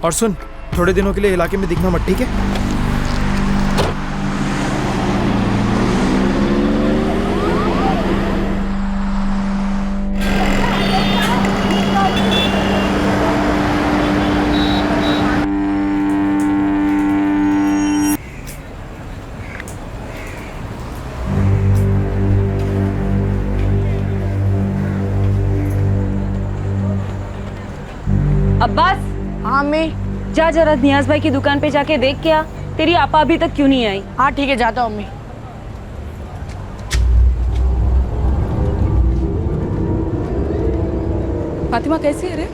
और सुन, थोड़े दिनों के लिए इलाके में दिखना मत, ठीक है? अब्बास। हाँ अम्मी। जा जरा नियाज भाई की दुकान पे जाके देख के आ, तेरी आपा अभी तक क्यों नहीं आई। हाँ ठीक है, जाता हूँ अम्मी। फातिमा कैसी है रे?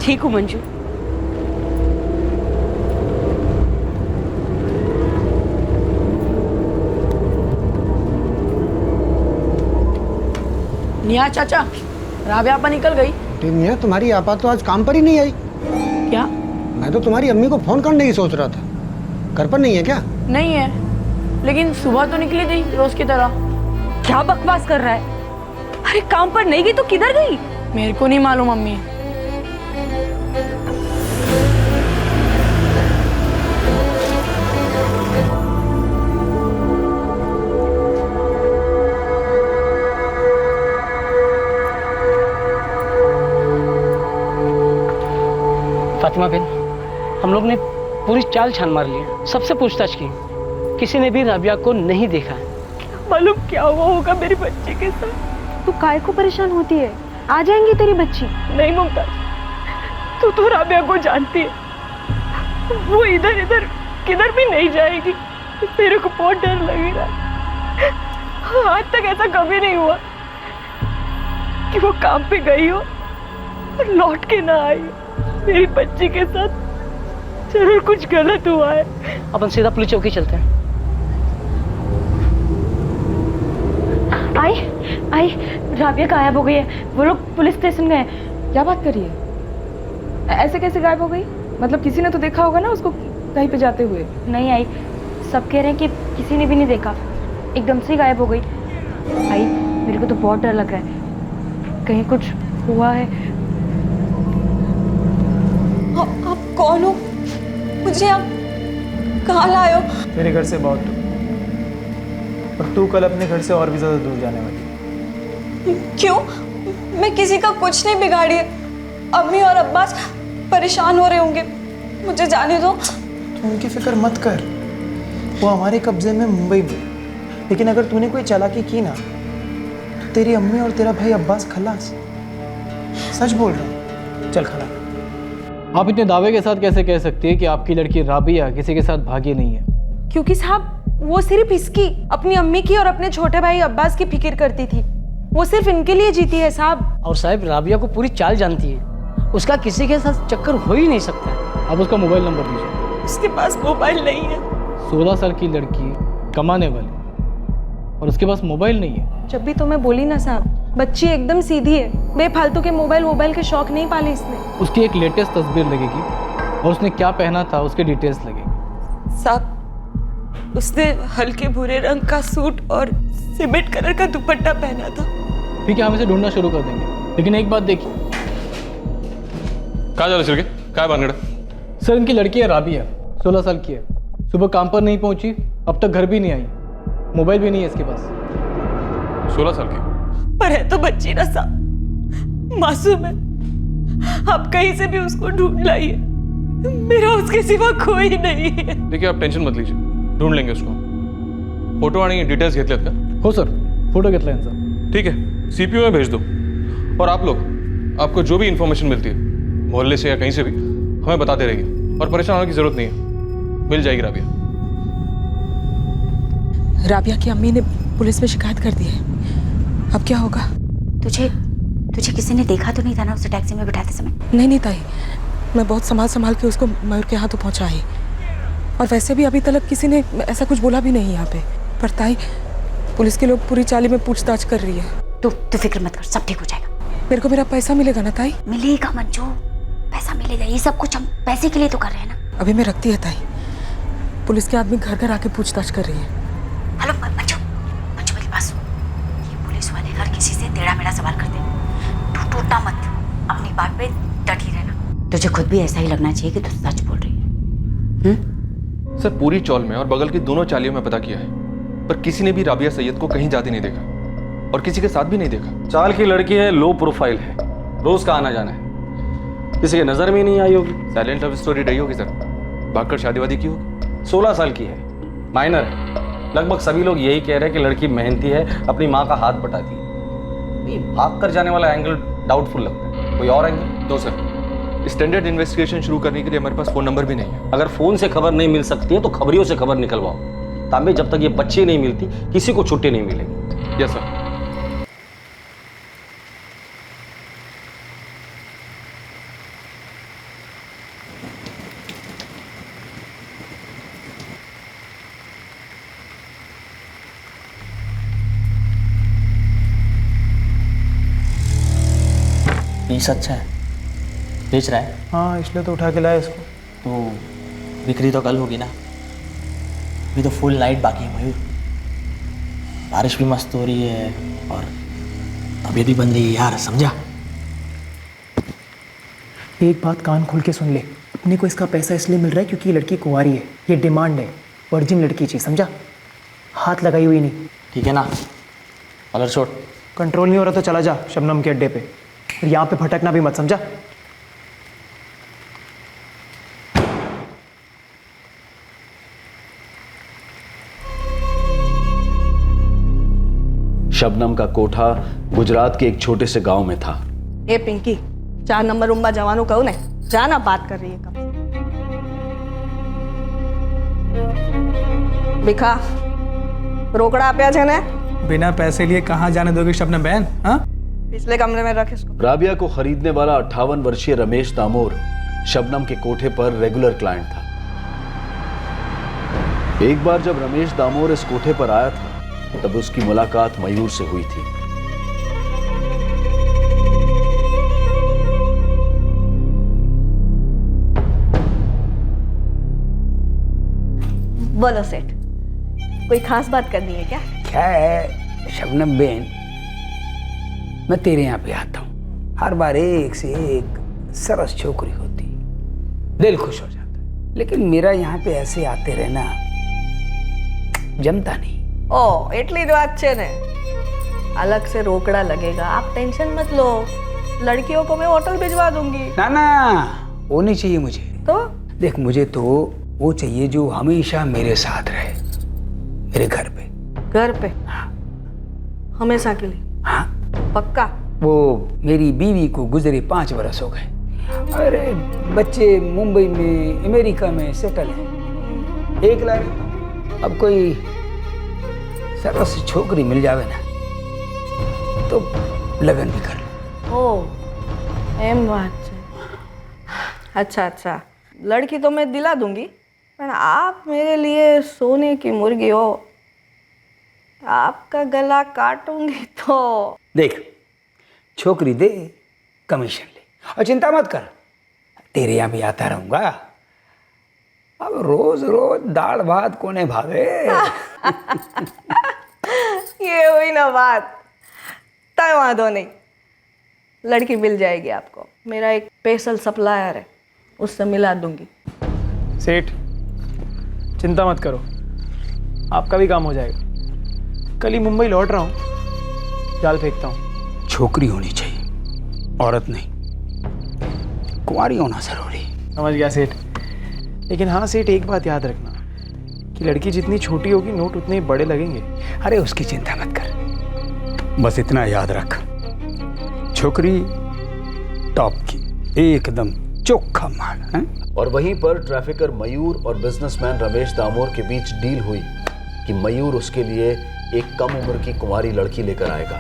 ठीक हूँ मंजू। निया चाचा, राबिया आपा निकल गई। मियाँ, तुम्हारी आपा तो आज काम पर ही नहीं आई। क्या? मैं तो तुम्हारी अम्मी को फोन करने की सोच रहा था। घर पर नहीं है क्या? नहीं है, लेकिन सुबह तो निकली थी रोज की तरह। क्या बकवास कर रहा है? अरे काम पर नहीं गई तो किधर गई? मेरे को नहीं मालूम अम्मी। फातिमा बहन, हम लोग ने पूरी चाल छान मार ली, सबसे पूछताछ की, किसी ने भी राबिया को नहीं देखा है। मालूम क्या हुआ होगा मेरी बच्ची के साथ। तू काहे को परेशान होती है? आ जाएंगी तेरी बच्ची। नहीं मुमताज, तू तो राबिया को जानती है, वो इधर इधर किधर भी नहीं जाएगी। मेरे को बहुत डर लग रहा है। आज तक ऐसा कभी नहीं हुआ कि वो काम पे गई हो और लौट के ना आई हो। मेरी बच्ची के साथ जरूर कुछ गलत हुआ है। अपन सीधा पुलिस चौकी चलते हैं। आई राबिया गायब हो गई है, वो लोग पुलिस स्टेशन गए। क्या बात करिए? ऐसे कैसे गायब हो गई? मतलब किसी ने तो देखा होगा ना उसको कहीं पे जाते हुए। नहीं आई, सब कह रहे हैं कि किसी ने भी नहीं देखा, एकदम से गायब हो गई। आई, मेरे को तो बहुत डर लग रहा है, कहीं कुछ हुआ है। आप कौन हो? मुझे आप कहाँ लाए हो? तेरे घर से बहुत दूर, और तू कल अपने घर से और भी ज्यादा दूर जाने वाली। क्यों? मैं किसी का कुछ नहीं बिगाड़ी है। अम्मी और अब्बास परेशान हो रहे होंगे, मुझे जाने दो। तू उनकी फिक्र मत कर, वो हमारे कब्जे में मुंबई में। लेकिन अगर तूने कोई चालाकी की ना तो तेरी अम्मी और तेरा भाई अब्बास खलास। सच बोल रहा हूँ, चल खड़ा। आप इतने दावे के साथ कैसे कह सकती है कि आपकी लड़की राबिया किसी के साथ भागी नहीं है? क्योंकि साहब वो सिर्फ इसकी, अपनी अम्मी की और अपने छोटे भाई अब्बास की फिक्र करती थी। वो सिर्फ इनके लिए जीती है साहब। और साहब राबिया को पूरी चाल जानती है, उसका किसी के साथ चक्कर हो ही नहीं सकता। आप उसका मोबाइल नंबर दीजिए। उसके पास मोबाइल नहीं है। 16 साल की लड़की, कमाने वाली, और उसके पास मोबाइल नहीं है। जब भी तो मैं बोली ना साहब, बच्ची एकदम सीधी है, बेफालतू के मोबाइल के शौक नहीं पाले इसने। उसकी एक लेटेस्ट तस्वीर लगेगी और उसने क्या पहना था उसके डिटेल्स लगेगी। साहब उसने हल्के भूरे रंग का सूट और सीमेंट कलर का दुपट्टा पहना था। ठीक है, हम इसे ढूंढना शुरू कर देंगे, लेकिन एक बात देखिए। कहाँ जा रहे छिड़के? क्या बात? सर, इनकी लड़की है राबिया, 16 साल की है। सुबह काम पर नहीं पहुंची, अब तक घर भी नहीं आई, मोबाइल भी नहीं है इसके पास। 16 साल की पर है तो बच्ची ना सा, मासूम है। आप कहीं से भी उसको ढूंढ लाइए, मेरा उसके सिवा कोई नहीं है। देखिए आप टेंशन मत लीजिए, ढूंढ लेंगे उसको। फोटो आणि डिटेल्स घेतलेत का? हो सर, फोटो घेतला यांचा। ठीक है, सीपीयू में भेज दो। और आप लोग, आपको जो भी इंफॉर्मेशन मिलती है मोहल्ले से या कहीं से भी, हमें बताते रहिए। और परेशान होने की जरूरत नहीं है, मिल जाएगी राबिया। राबिया की अम्मी ने पुलिस में शिकायत कर दी है, अब क्या होगा? तुझे किसी ने देखा तो नहीं था ना उसे टैक्सी में बिठाते समय? नहीं ताई, मैं बहुत संभाल के उसको मयूर के हाथों पहुंचाई। और वैसे भी अभी तक किसी ने ऐसा कुछ बोला भी नहीं यहाँ पे। पर ताई, पुलिस के लोग पूरी चाली में पूछताछ कर रही है। तू फिक्र मत कर, सब ठीक हो जाएगा। मेरे को मेरा पैसा मिलेगा ना ताई? मिलेगा मंजू, पैसा मिलेगा। ये सब कुछ हम पैसे के लिए तो कर रहे हैं ना। अभी मैं रखती है ताई, पुलिस के आदमी घर घर आके पूछताछ कर रही है। हेलो मंजू, मेरी बात सुन। ये पुलिस वाले हर किसी से टेढ़ा मेढ़ा सवाल करते हैं। तू टूटना मत, अपनी बात पे डटी रहना। तुझे खुद भी ऐसा ही लगना चाहिए कि तू सच बोल रही है। सर पूरी चौल में और बगल की दोनों चालियों में पता किया है, पर किसी ने भी राबिया सैयद को कहीं जाते नहीं देखा और किसी के साथ भी नहीं देखा। चाल की लड़की है, लो प्रोफाइल है, रोज का आना जाना है, किसी के नजर में नहीं आई होगी। साइलेंट लव स्टोरी रही होगी सर, भागकर शादी वादी की होगी। 16 साल की है, माइनर है। लगभग सभी लोग यही कह रहे हैं कि लड़की मेहनती है, अपनी माँ का हाथ बटाती है। ये भाग कर जाने वाला एंगल डाउटफुल लगता है। कोई और angle? No sir, standard investigation शुरू करने के लिए हमारे पास फोन नंबर भी नहीं है। अगर फोन से खबर नहीं मिल सकती है तो खबरियों से खबर निकलवाओ। तांबे जब तक ये बच्ची नहीं मिलती किसी को छुट्टी नहीं मिलेगी। Yes sir. पीस अच्छा है, बेच रहा है? हाँ, इसलिए तो उठा के लाया इसको। तो बिक्री तो कल होगी ना, अभी तो फुल नाइट बाकी है मयूर। बारिश भी मस्त हो रही है और तबीयत भी बन रही है यार, समझा? एक बात कान खोल के सुन ले, अपने को इसका पैसा इसलिए मिल रहा है क्योंकि ये लड़की कुंवारी है। ये डिमांड है, वर्जिन लड़की चाहिए, समझा? हाथ लगाई हुई नहीं। ठीक है ना, कलर छोड़। कंट्रोल नहीं हो रहा तो चला जा शबनम के अड्डे पे, और यहाँ पे भटकना भी मत, समझा? शबनम का कोठा गुजरात के एक छोटे से गांव में था। ए पिंकी, 4 नंबर रूम में जवानों कहूँ ने, जाना बात कर रही है कब। बिखा रोकड़ा आप्या छे ने? बिना पैसे लिए कहाँ जाने दोगे शबनम बहन? हाँ, पिछले कमरे में रख इसको। राबिया को खरीदने वाला 58 वर्षीय रमेश दामोर शबनम के कोठे पर रेगुलर क्लाइंट था। एक बार जब रमेश दामोर इस कोठे पर आया था तब उसकी मुलाकात मयूर से हुई थी। बोलो सेठ, कोई खास बात करनी है क्या? क्या है शबनम बेन, मैं तेरे यहाँ पे आता हूँ, हर बार एक से एक सरस छोकरी होती, दिल खुश हो जाता, लेकिन मेरा यहाँ पे ऐसे आते रहना जमता नहीं। ओ એટલી જ વાત છે ને, अलग से रोकड़ा लगेगा, आप टेंशन मत लो, लड़कियों को मैं होटल भिजवा दूंगी। ना ना, वो नहीं चाहिए मुझे। तो देख, मुझे तो वो चाहिए जो हमेशा मेरे साथ रहे, मेरे घर पे। घर पे? हाँ। हमेशा के लिए? हाँ पक्का? वो मेरी बीवी को गुजरे 5 बरस हो गए, अरे बच्चे मुंबई में अमेरिका में सेटल है, एक लाख। अब कोई सरस छोकरी मिल जावे ना तो लगन भी कर लो। ओ एम बात है। अच्छा अच्छा, लड़की तो मैं दिला दूंगी, पर आप मेरे लिए सोने की मुर्गी हो, आपका गला काटूंगी तो। देख, छोकरी दे, कमीशन ले, और चिंता मत कर, तेरे यहाँ भी आता रहूंगा। अब रोज रोज दाल भात कोने भावे। ये हुई ना बात, तय वादो नहीं, लड़की मिल जाएगी आपको, मेरा एक स्पेशल सप्लायर है, उससे मिला दूंगी। सेठ चिंता मत करो, आपका भी काम हो जाएगा। कल ही मुंबई लौट रहा हूँ, जाल फेंकता हूँ। छोकरी होनी चाहिए, औरत नहीं। कुंवारी होना जरूरी। समझ गया सेठ। लेकिन हाँ सेठ, एक बात याद रखना कि लड़की जितनी छोटी होगी नोट उतने ही बड़े लगेंगे। अरे उसकी चिंता मत कर, बस इतना याद रख, छोकरी टॉप की, एकदम चोखा माल है। और वहीं पर ट्रैफिकर मयूर और बिजनेसमैन रमेश दामोर के बीच डील हुई कि मयूर उसके लिए एक कम उम्र की कुंवारी लड़की लेकर आएगा।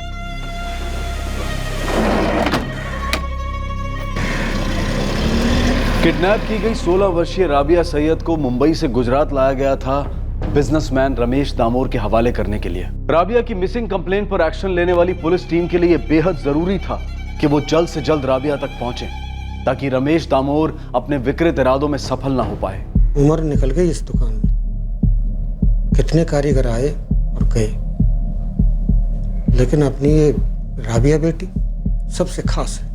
किडनैप की गई 16 वर्षीय राबिया सैयद को मुंबई से गुजरात लाया गया था बिजनेसमैन रमेश दामोर के हवाले करने के लिए। राबिया की मिसिंग कंप्लेंट पर एक्शन लेने वाली पुलिस टीम के लिए बेहद जरूरी था कि वो जल्द से जल्द राबिया तक पहुंचे, ताकि रमेश दामोर अपने विकृत इरादों में सफल ना हो पाए। उम्र निकल गई इस दुकान में, कितने कारीगर आए और गए, लेकिन अपनी ये राबिया बेटी सबसे खास है।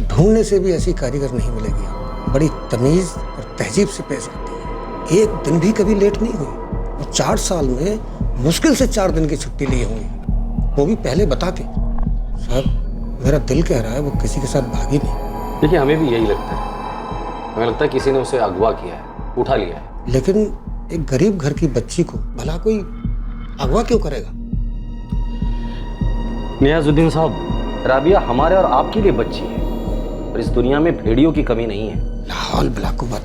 ढूंढने से भी ऐसी कारीगर नहीं मिलेगी। बड़ी तमीज और तहजीब से पेश आती है, एक दिन भी कभी लेट नहीं हुई। और 4 साल में मुश्किल से 4 दिन की छुट्टी ली होंगी, वो भी पहले बता के। साहब, मेरा दिल कह रहा है वो किसी के साथ भागी नहीं। देखिए, हमें भी यही लगता है। हमें लगता है किसी ने उसे अगवा किया है, उठा लिया है। लेकिन एक गरीब घर की बच्ची को भला कोई अगवा क्यों करेगा? नियाजुद्दीन साहब, राबिया हमारे और आपके लिए बच्ची है, और इस दुनिया में भेड़ियों की कमी नहीं है। लाहौल बिलाकुबत,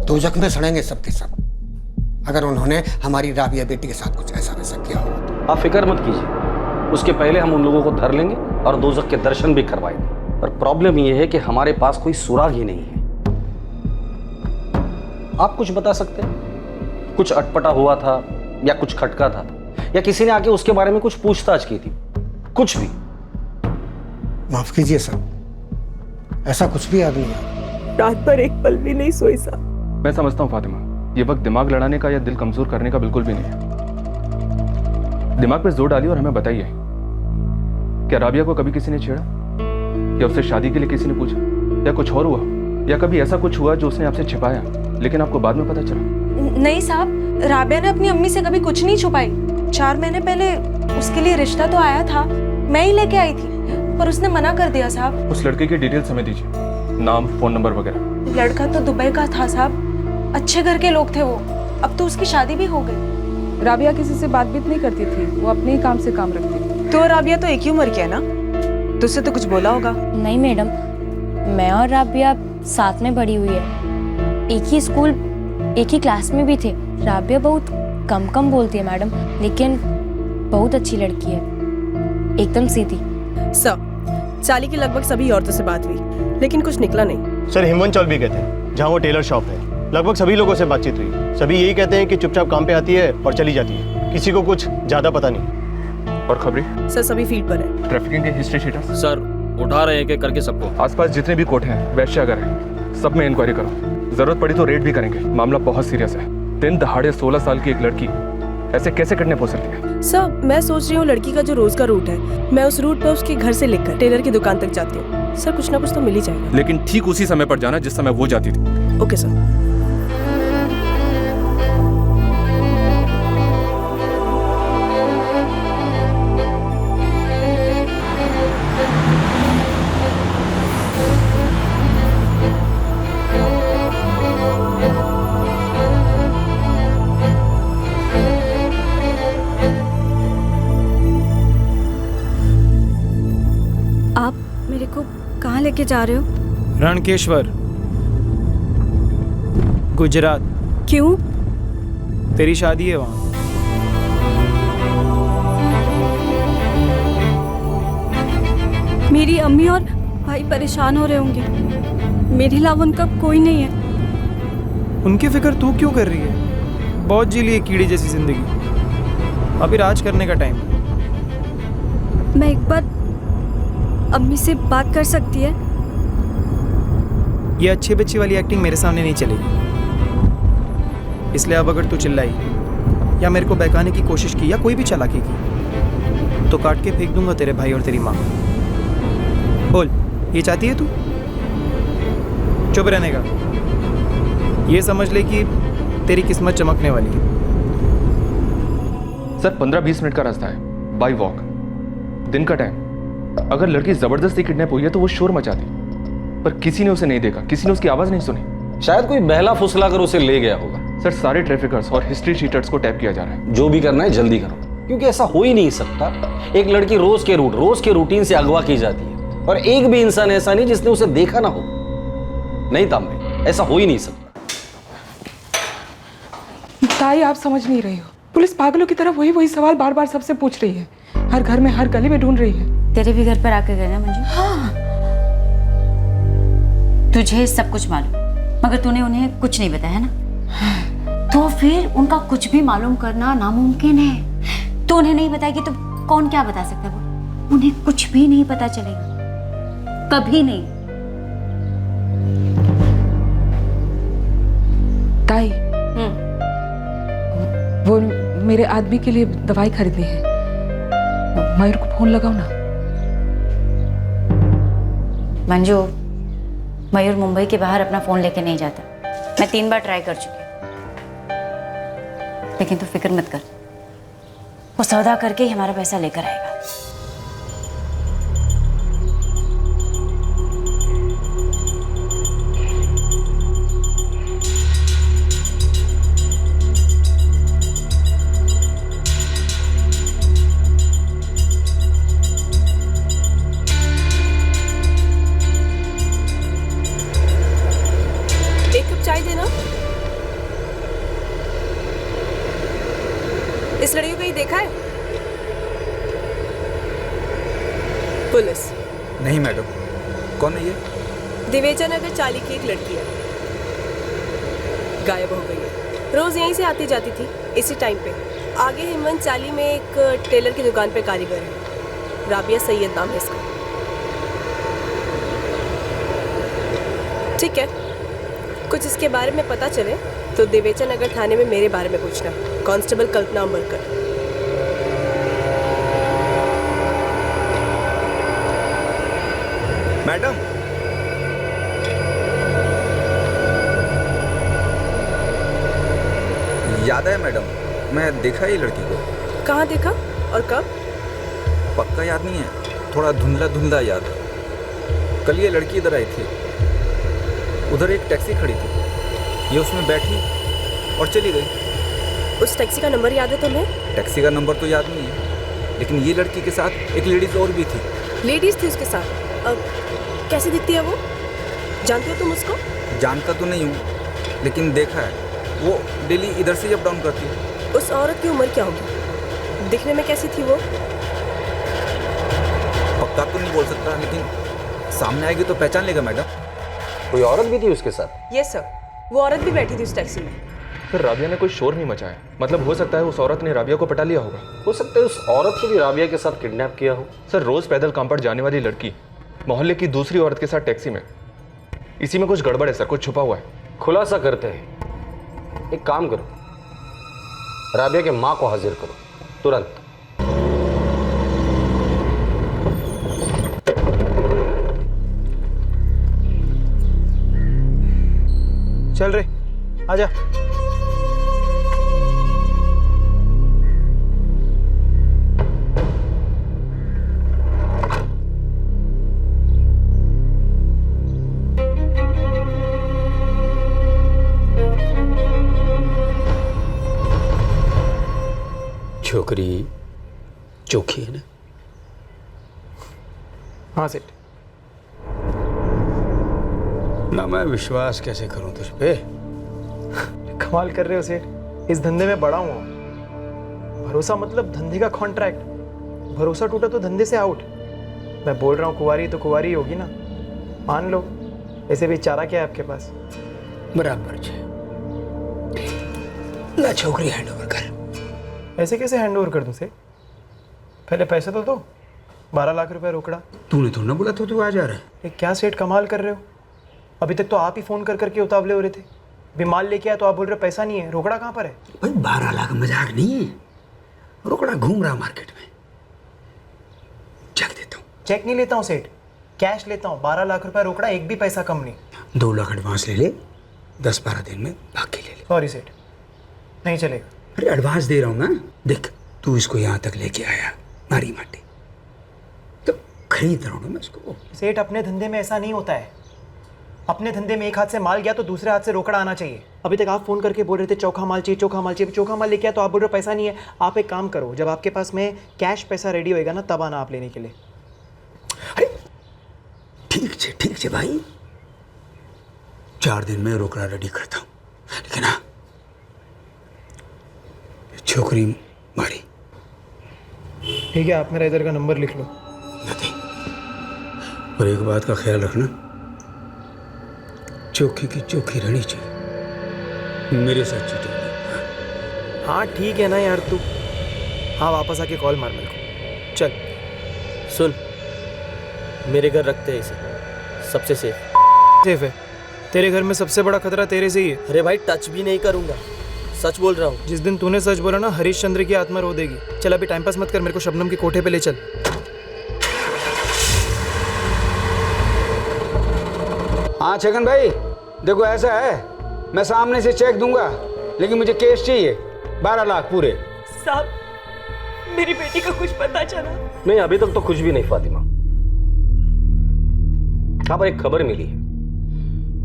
दोजख में सड़ेंगे सबके सब अगर उन्होंने हमारी राबिया बेटी के साथ कुछ ऐसा वैसा किया हो। आप फिक्र मत कीजिए, उसके पहले हम उन लोगों को धर लेंगे और दोजख के दर्शन भी करवाएंगे। पर प्रॉब्लम यह है कि हमारे पास कोई सुराग ही नहीं है। आप कुछ बता सकते हैं? कुछ अटपटा हुआ था या कुछ खटका था, या किसी ने आके उसके बारे में कुछ पूछताछ की थी? कुछ भी? माफ कीजिए सर, ऐसा कुछ भी याद नहीं है। रात भर एक पल भी नहीं सोई साहब। मैं समझता हूँ फातिमा, ये वक्त दिमाग लड़ाने का या दिल कमजोर करने का बिल्कुल भी नहीं है। दिमाग पे जोर डालिए और हमें बताइए, क्या राबिया को कभी किसी ने छेड़ा, या उससे शादी के लिए किसी ने पूछा, या कुछ और हुआ, या कभी ऐसा कुछ हुआ जो उसने आपसे छिपाया लेकिन आपको बाद में पता चला? नहीं साहब, राबिया ने अपनी अम्मी से कभी कुछ नहीं छुपाई। 4 महीने पहले उसके लिए रिश्ता तो आया था, मैं ही लेके आई थी, पर उसने मना कर दिया साहब। उस लड़के की डिटेल्स हमें दीजिए, नाम, फोन नंबर वगैरह। लड़का तो दुबई का था साहब, अच्छे घर के लोग थे वो। अब तो उसकी शादी भी हो गई। राबिया किसी से बातचीत नहीं करती थी, वो अपने ही काम से काम रखती थी। तो राबिया तो एक ही उम्र की है ना, तुझसे तो कुछ बोला होगा? नहीं मैडम, मैं और राबिया साथ में बड़ी हुई है, एक ही स्कूल एक ही क्लास में भी थे। राबिया बहुत कम बोलती है मैडम, लेकिन बहुत अच्छी लड़की है, एकदम सीधी। सर, चाली की लगभग सभी औरतों से बात हुई, लेकिन कुछ निकला नहीं। सर, हिमवन चौल भी कहते हैं, जहाँ वो टेलर शॉप है। लगभग सभी लोगों से बातचीत हुई, सभी यही कहते हैं कि चुपचाप काम पे आती है और चली जाती है, किसी को कुछ ज्यादा पता नहीं। और खबरें? सर, सभी फील्ड पर है। ट्रैफिकिंग के हिस्ट्री शीटर? सर, उठा रहे हैं करके सबको। आसपास जितने भी कोर्ट हैं, वैश्यागर हैं, सब में इंक्वायरी करो। जरूरत पड़ी तो रेड भी करेंगे। मामला बहुत सीरियस है। दिन दहाड़े 16 साल की एक लड़की ऐसे कैसे किडनैप हो सकती है? सर, मैं सोच रही हूँ लड़की का जो रोज का रूट है, मैं उस रूट पर उसके घर से लेकर टेलर की दुकान तक जाती हूँ। सर, कुछ ना कुछ तो मिल ही जाएगा। लेकिन ठीक उसी समय पर जाना जिस समय वो जाती थी। Okay sir. कहाँ लेके जा रहे हो? रणकेश्वर, गुजरात। क्यों? तेरी शादी है वहाँ। मेरी अम्मी और भाई परेशान हो रहे होंगे, मेरे अलावा उनका कोई नहीं है। उनकी फिक्र तू क्यों कर रही है? बहुत जी ली कीड़ी जैसी जिंदगी, अभी राज करने का टाइम। मैं एक बार अम्मी से बात कर सकती है? ये अच्छी बच्ची वाली एक्टिंग मेरे सामने नहीं चलेगी, इसलिए अब अगर तू चिल्लाई या मेरे को बहकाने की कोशिश की या कोई भी चालाकी की तो काट के फेंक दूंगा तेरे भाई और तेरी माँ। बोल, ये चाहती है तू? चुप रहने का। ये समझ ले कि तेरी किस्मत चमकने वाली है। सर 15-20 मिनट का रास्ता है बाय वॉक, दिन का टाइम। अगर लड़की जबरदस्ती किडनैप हुई है तो वो शोर मचाती, पर किसी ने उसे नहीं देखा, किसी ने उसकी आवाज नहीं सुनी। शायद कोई बहला फुसला कर उसे ले गया होगा। सर सारे ट्रैफिकर्स और हिस्ट्री शीटर्स को टैप किया जा रहा है। जो भी करना है जल्दी करो, क्योंकि ऐसा हो ही नहीं सकता। एक लड़की रोज के रूटीन से अगवा की जाती है और एक भी इंसान ऐसा नहीं जिसने उसे देखा ना हो। नहीं तांबे, ऐसा हो ही नहीं सकता। ताई आप समझ नहीं रही हो, पुलिस पागलों की तरह वही सवाल बार बार सबसे पूछ रही है, हर घर में हर गली में ढूंढ रही है। तेरे भी घर पर आके गए ना मंजू? हाँ। तुझे सब कुछ मालूम, मगर तूने उन्हें कुछ नहीं बताया ना? तो फिर उनका कुछ भी मालूम करना नामुमकिन है। तो उन्हें नहीं बताएगी तो कौन क्या बता सकता है? वो उन्हें कुछ भी नहीं पता चलेगा, कभी नहीं। ताई, वो मेरे आदमी के लिए दवाई खरीदनी है, मयूर को फोन लगाओ ना। मंजू, मयूर मुंबई के बाहर अपना फोन लेके नहीं जाता। मैं 3 बार ट्राई कर चुकी हूँ, लेकिन तू फिक्र मत कर, वो सौदा करके ही हमारा पैसा लेकर आएगा। चाय देना। इस लड़की को कहीं देखा है? पुलिस? नहीं मैडम। कौन है ये? दिवेचा नगर चाली की एक लड़की है, गायब हो गई है। रोज यहीं से आती जाती थी इसी टाइम पे। आगे हिमवंत चाली में एक टेलर की दुकान पे कारीगर है, राबिया सैयद नाम है इसका। ठीक है, कुछ इसके बारे में पता चले तो दिवेचा नगर थाने में मेरे बारे में पूछना। कांस्टेबल कल्पना अम्बरकर। मैडम, याद है मैडम, मैं देखा ये लड़की को। कहाँ देखा और कब? पक्का याद नहीं है, थोड़ा धुंधला धुंधला याद है। कल ये लड़की इधर आई थी, उधर एक टैक्सी खड़ी थी, ये उसमें बैठी और चली गई। उस टैक्सी का नंबर याद है तुम्हें? टैक्सी का नंबर तो याद नहीं है, लेकिन ये लड़की के साथ एक लेडीज और भी थी। लेडीज थी उसके साथ? अब कैसी दिखती है वो? जानती हो तुम उसको? जानता तो नहीं हूँ, लेकिन देखा है, वो डेली इधर से अप डाउन करती है। उस औरत की उम्र क्या होगी? दिखने में कैसी थी वो? पक्का तो नहीं बोल सकता, लेकिन सामने आएगी तो पहचान लेगा मैडम। कोई औरत भी थी उसके साथ? यस सर, वो औरत भी बैठी थी उस टैक्सी में। फिर राबिया ने कोई शोर नहीं मचाया, मतलब हो सकता है उस औरत ने राबिया को पटा लिया होगा। हो सकता है उस औरत को भी राबिया के साथ किडनैप किया हो। सर रोज पैदल काम पर जाने वाली लड़की मोहल्ले की दूसरी औरत के साथ टैक्सी में, इसी में कुछ गड़बड़ है सर, कुछ छुपा हुआ है। खुलासा करते हैं, एक काम करो, राबिया के माँ को हाजिर करो तुरंत। चल रे, आजा। छोकरी चोखी है ना? हाँ सेठ। ना मैं विश्वास कैसे करूं तुझ पे? कमाल कर रहे हो सेठ, इस धंधे में बड़ा हूँ। भरोसा मतलब धंधे का कॉन्ट्रैक्ट, भरोसा टूटा तो धंधे से आउट। मैं बोल रहा हूँ कुंवारी तो कुंवारी होगी ना, मान लो। ऐसे भी चारा क्या है आपके पास? बराबर छे। ला छोकरी हैंड ओवर कर। ऐसे कैसे हैंड ओवर कर दूँ से? पहले पैसे तो दो, 12 लाख रुपए रोकड़ा। तूने तो ना बोला तो तू आ जा रहा है। ये क्या सेठ कमाल कर रहे हो? अभी तक तो आप ही फोन कर करके उतावले हो रहे थे। अभी माल लेके आया तो आप बोल रहे हो पैसा नहीं है, रोकड़ा कहाँ पर है? भाई 12 लाख मजाक नहीं है, रोकड़ा घूम रहा मार्केट में। चेक देता हूँ। चेक नहीं लेता हूँ सेठ, कैश लेता हूँ। 12 लाख रुपए रोकड़ा, एक भी पैसा कम नहीं। 2 लाख एडवांस ले ले, 10-12 दिन में बाकी ले ले। सॉरी सेठ, नहीं चलेगा। अरे एडवांस दे रहा हूँ ना, देख तू इसको यहाँ तक लेके आया मारी माटी, तो खरीद रहा हूँ ना मैं इसको। सेठ, अपने धंधे में ऐसा नहीं होता है। अपने धंधे में एक हाथ से माल गया तो दूसरे हाथ से रोकड़ा आना चाहिए। अभी तक आप फ़ोन करके बोल रहे थे चोखा माल चाहिए, चोखा माल चाहिए। चोखा माल लेके आया तो आप बोल रहे हो पैसा नहीं है। आप एक काम करो, जब आपके पास में कैश पैसा रेडी होएगा ना, तब आना आप लेने के लिए। ठीक है भाई, 4 दिन में रोकड़ा रेडी करता हूँ, लेकिन हाँ छोकरी मारी। ठीक है, आप मेरा इधर का नंबर लिख लो। और एक बात का ख्याल रखना, चोखी की चोखी रहनी चाहिए, मेरे साथ चीटिंग। हाँ ठीक है ना यार तू। हाँ वापस आके कॉल मार मेरे को। चल सुन, मेरे घर रखते हैं इसे, सबसे सेफ है। तेरे घर में सबसे बड़ा खतरा तेरे से ही है। अरे भाई टच भी नहीं करूंगा, सच बोल रहा हूँ। जिस दिन तूने सच बोला ना, हरीश चंद्र की आत्मा रो देगी। चल अभी टाइम पास मत कर, मेरे को शबनम के कोठे पे ले चल। हाँ छगन भाई, देखो ऐसा है, मैं सामने से चेक दूंगा, लेकिन मुझे कैश चाहिए 12 लाख पूरे। साहब, मेरी बेटी का कुछ पता चला? नहीं, अभी तक तो कुछ भी नहीं फातिमा। हाँ, पर एक खबर मिली है,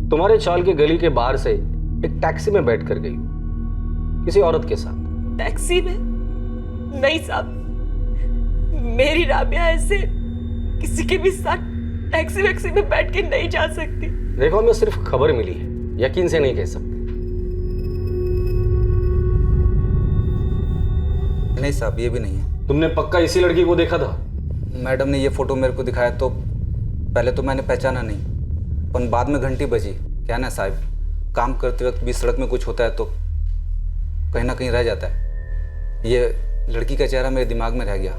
तुम्हारे चाल के गली के बाहर से एक टैक्सी में बैठ कर गई किसी औरत के साथ। टैक्सी में? नहीं साहब, मेरी राबिया ऐसे किसी के भी साथ टैक्सी वैक्सी में बैठ के नहीं जा सकती। देखो, हमें सिर्फ खबर मिली है, यकीन से नहीं कह सकते। नहीं साहब, ये भी नहीं है। तुमने पक्का इसी लड़की को देखा था? मैडम ने ये फोटो मेरे को दिखाया तो पहले तो मैंने पहचाना नहीं, पर बाद में घंटी बजी। क्या ना साहब, काम करते वक्त भी सड़क में कुछ होता है तो कहीं ना कहीं रह जाता है। ये लड़की का चेहरा मेरे दिमाग में रह गया।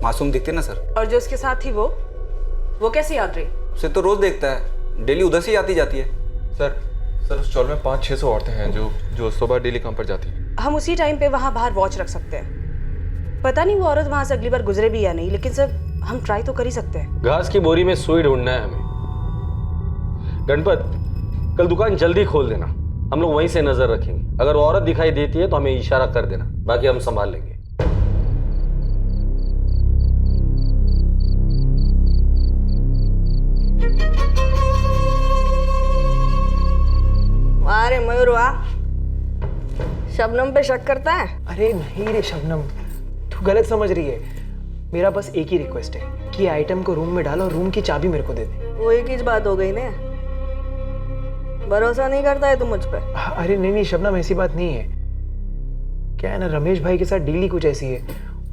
मासूम दिखती ना सर। और जो उसके साथ थी वो कैसी याद रही? उसे तो रोज देखता है, डेली उधर से ही आती जाती है। सर उस स्टॉल में 500-600 औरतें हैं जो सुबह डेली काम पर जाती हैं। हम उसी टाइम पे वहाँ बाहर वॉच रख सकते हैं। पता नहीं वो औरत वहाँ से अगली बार गुजरे भी या नहीं, लेकिन सर हम ट्राई तो कर ही सकते हैं। घास की बोरी में सुई ढूंढना है हमें। गणपत, कल दुकान जल्दी खोल देना, हम लोग वहीं से नजर रखेंगे। अगर वो औरत दिखाई देती है तो हमें इशारा कर देना, बाकी हम संभाल लेंगे। अरे मयूर, वाह, शबनम पे शक करता है? अरे नहीं रे शबनम, तू गलत समझ रही है। मेरा बस एक ही रिक्वेस्ट है कि आइटम को रूम में डालो और रूम की चाबी मेरे को दे दे। वो एक ही बात हो गई ने। भरोसा नहीं करता है तू मुझ पे? अरे नहीं शबनम, ऐसी बात नहीं है। क्या है ना, रमेश भाई के साथ डील कुछ ऐसी है,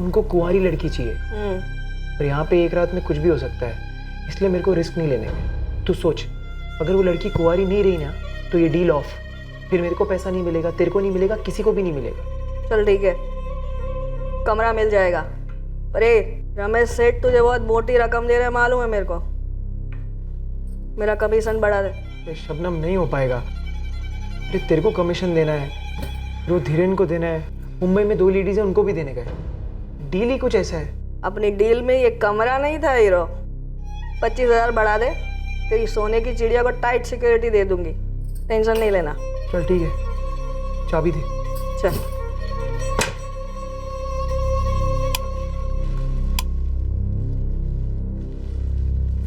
उनको कुंवारी लड़की चाहिए। और यहाँ पे एक रात में कुछ भी हो सकता है, इसलिए मेरे को रिस्क नहीं लेने में। तू सोच, अगर वो लड़की कुंवारी नहीं रही ना तो ये डील ऑफ। फिर मेरे को पैसा नहीं मिलेगा, तेरे को नहीं मिलेगा, किसी को भी नहीं मिलेगा। चल ठीक है, कमरा मिल जाएगा। अरे रमेश सेठ तुझे बहुत मोटी रकम दे रहे हैं, मालूम है मेरे को। मेरा कमीशन बढ़ा दे। शबनम नहीं हो पाएगा। अरे तेरे को कमीशन देना है, वो धीरेन को देना है, मुंबई में 2 लेडीज है उनको भी देने का है। डील ही कुछ ऐसा है। अपनी डील में ये कमरा नहीं था हीरो। 25,000 बढ़ा दे, तेरी सोने की चिड़िया को टाइट सिक्योरिटी दे दूंगी, टेंशन नहीं लेना। चल ठीक है, चाबी दे। चल।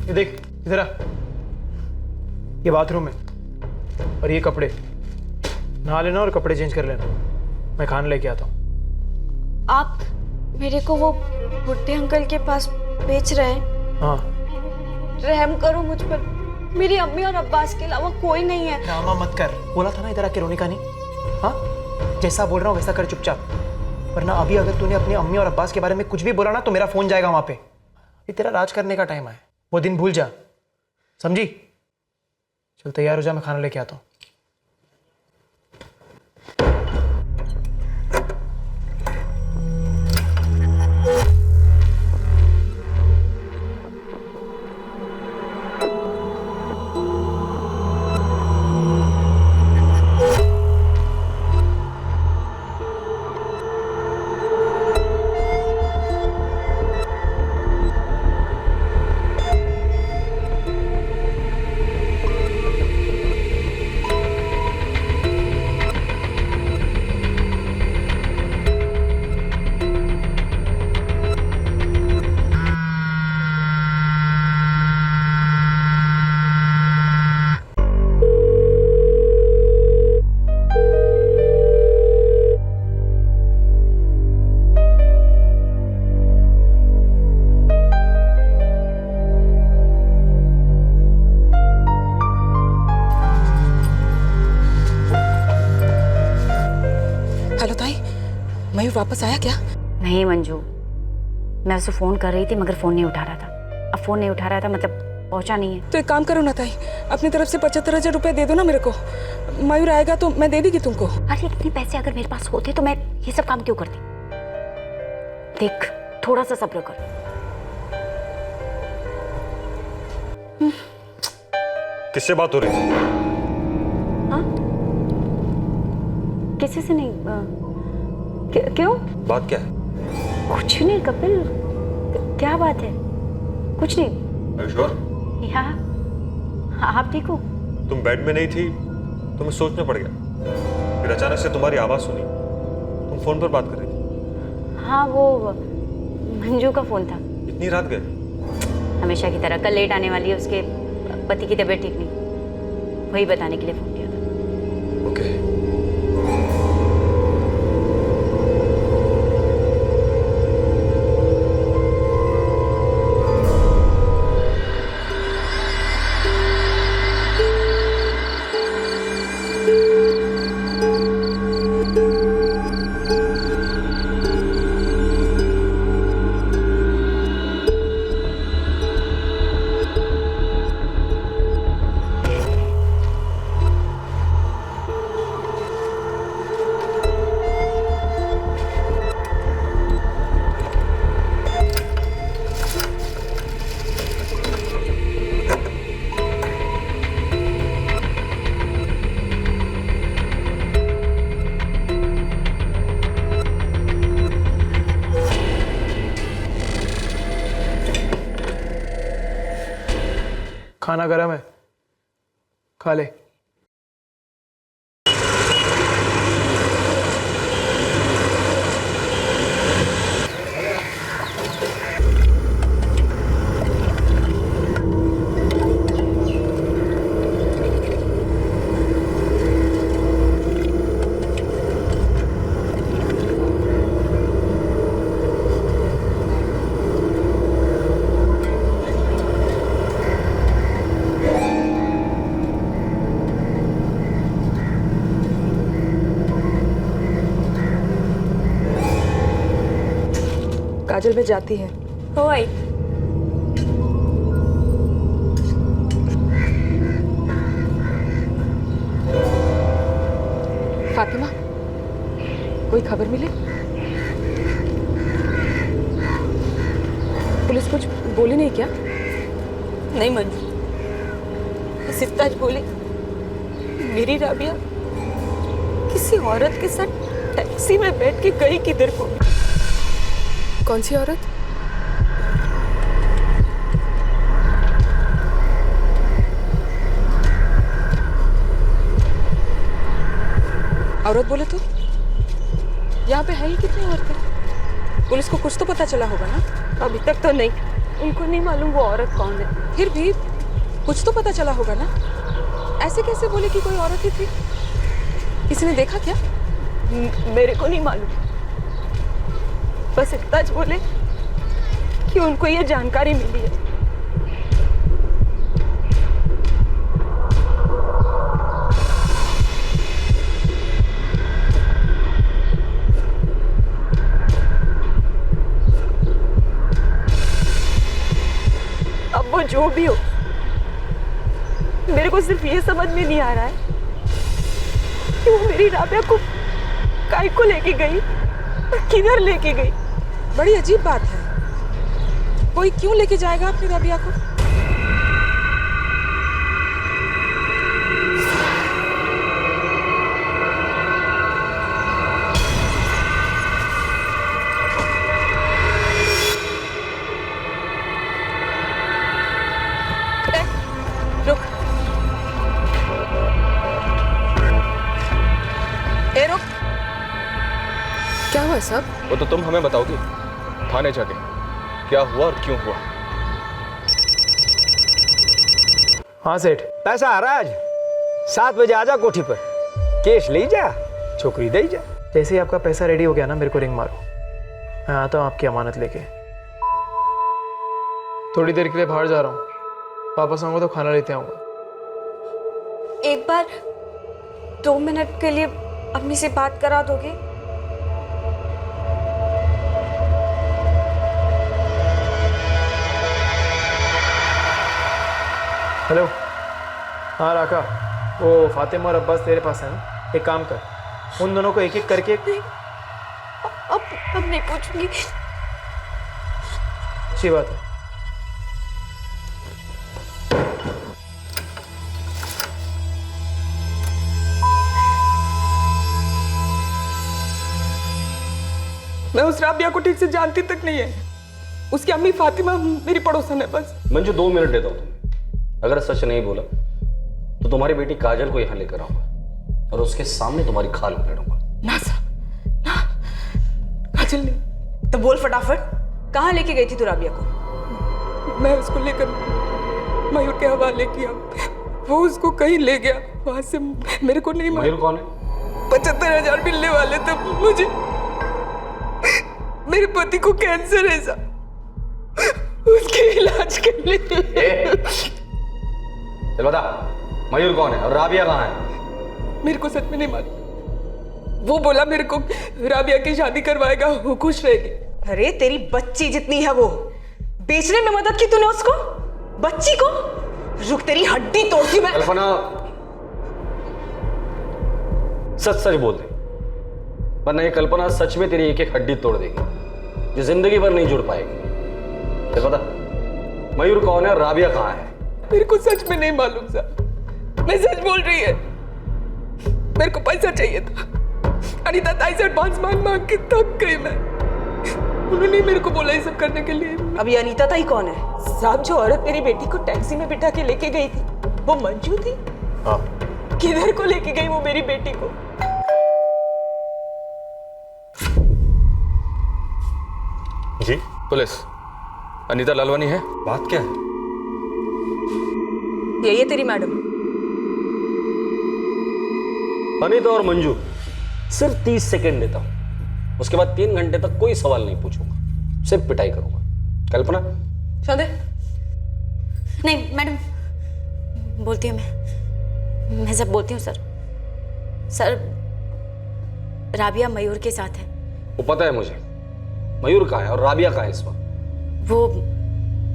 ये देख, इधर आ। ये बाथरूम है और ये कपड़े। नहा लेना और कपड़े चेंज कर लेना, मैं खाना लेके आता हूँ। आप मेरे को वो बुढ़े अंकल के पास बेच रहे हैं? हाँ। रहम करो मुझ पर, मेरी अम्मी और अब्बास के अलावा कोई नहीं है। ड्रामा मत कर, बोला था ना इधर आके रोने का नहीं। हाँ, जैसा बोल रहा हूँ वैसा कर चुपचाप, वरना अभी अगर तूने अपनी अम्मी और अब्बास के बारे में कुछ भी बोला ना तो मेरा फोन जाएगा वहां पे। ये तेरा राज करने का टाइम है, वो दिन भूल जा, समझी? चल तैयार हो जा, मैं खाना लेके आता हूँ। हेलो ताई, मयूर वापस आया क्या? नहीं मंजू, मैं उसे फ़ोन कर रही थी मगर फ़ोन नहीं उठा रहा था। अब फ़ोन नहीं उठा रहा था मतलब पहुंचा नहीं है। तो एक काम करो ना ताई, अपनी तरफ से 75,000 रुपए दे दो ना मेरे को। मयूर आएगा तो मैं दे देगी तुमको। अरे इतने पैसे अगर मेरे पास होते तो मैं ये सब काम क्यों करती। देख थोड़ा सा सब्र कर। किससे बात हो रही थी? हाँ? किसी से नहीं। क्यों? बात क्या है? कुछ नहीं कपिल, क्या बात है? कुछ नहीं। श्योर? हाँ, आप ठीक हो? तुम बेड में नहीं थी तो मैं सोचने पड़ गया, फिर अचानक से तुम्हारी आवाज सुनी, तुम फोन पर बात कर रही थी। हाँ वो मंजू का फोन था। इतनी रात गए? हमेशा की तरह, कल लेट आने वाली है, उसके पति की तबीयत ठीक नहीं, वही बताने के लिए फोन किया था। ओके। खाना गरम है, खा ले। काजल में जाती है। हो आई। फातिमा, कोई खबर मिली? पुलिस कुछ बोली नहीं क्या? नहीं मंजू, बस इतना बोली मेरी राबिया किसी औरत के साथ टैक्सी में बैठ के गई किधर को। कौन सी औरत? औरत बोले तो यहाँ पे है ही कितनी औरतें? पुलिस को कुछ तो पता चला होगा ना? अभी तक तो नहीं, उनको नहीं मालूम वो औरत कौन है। फिर भी कुछ तो पता चला होगा ना? ऐसे कैसे बोले कि कोई औरत ही थी? किसी ने देखा क्या? मेरे को नहीं मालूम, बस इतना बोले कि उनको ये जानकारी मिली है। अब वो जो भी हो, मेरे को सिर्फ ये समझ में नहीं आ रहा है कि वो मेरी राबिया को काय को लेके गई और किधर लेके गई। बड़ी अजीब बात है, कोई क्यों लेके जाएगा अपनी राबिया को? रुक, रुक। क्या हुआ सब? वो तो तुम हमें बताओगी थाने जाके क्या हुआ और क्यों हुआ। हाँ सेठ, पैसा आ रहा है आज 7 बजे आजा कोठी पर, केश ले जा, छोकरी दे जा। जैसे ही आपका पैसा रेडी हो गया ना, मेरे को रिंग मारो, मैं आता हूँ आपकी अमानत लेके। थोड़ी देर के लिए बाहर जा रहा हूँ, वापस आऊंगा तो खाना लेते आऊंगा। एक बार 2 मिनट के लिए अम्मी से बात करा दोगे? हेलो। हाँ राका, वो फातिमा और अब्बास तेरे पास है ना? एक काम कर, उन दोनों को एक एक करके। अब नहीं पूछूंगी। अच्छी बात है। मैं उस राबिया को ठीक से जानती तक नहीं है। उसकी अम्मी फातिमा मेरी पड़ोसन है बस। मंजू 2 मिनट देता हूँ तुम्हें। अगर सच नहीं बोला तो तुम्हारी बेटी काजल को यहाँ लेकर आऊंगा और उसके सामने तुम्हारी खाल उधेड़ूंगा। ना साहब, ना, काजल नहीं। तो बोल फटाफट, कहाँ लेके गई थी तू राबिया को? मैं उसको लेकर मयूर के हवाले किया, वो उसको कहीं ले गया, वहां से मेरे को नहीं मयूर कौन है? 75,000 मिलने वाले थे मुझे। मेरे पति को कैंसर है साहब, उसके इलाज के लिए। चल बता, मयूर कौन है और राबिया कहाँ है? मेरे को सच में नहीं मालूम। वो बोला मेरे को राबिया की शादी करवाएगा, वो खुश रहेगी। अरे तेरी बच्ची जितनी है वो, बेचने में मदद की तूने उसको, बच्ची को? रुक, तेरी हड्डी तोड़ती मैं। कल्पना, सच सच बोल दे, वरना ये कल्पना सच में तेरी एक एक हड्डी तोड़ देगी जो जिंदगी भर नहीं जुड़ पाएगी। चल बता, मयूर कौन है और राबिया कहाँ है? मेरे को सच में नहीं मालूम साहब, मैं सच बोल रही है। मेरे को पैसा चाहिए था, अनीता ताई से एडवांस मांग के थक गई मैं। उन्होंने मेरे को बोला ये सब करने के लिए। अब ये अनीता ताई कौन है? साहब, जो औरत मेरी बेटी को टैक्सी में बिठा के लेके गई थी, वो मंजू थी। हाँ। किधर को लेके गई वो मेरी बेटी को? जी पुलिस, अनीता लालवानी है। बात क्या है? यही है तेरी मैडम। अनीता और मंजू, सिर्फ 30 सेकंड देता हूं, उसके बाद 3 घंटे तक कोई सवाल नहीं पूछूंगा, सिर्फ पिटाई करूंगा। कल्पना? चल दे। नहीं मैडम, बोलती हूँ मैं सब बोलती हूँ सर, राबिया मयूर के साथ है। वो पता है मुझे। मयूर कहाँ है और राबिया कहाँ है इस वक्त? वो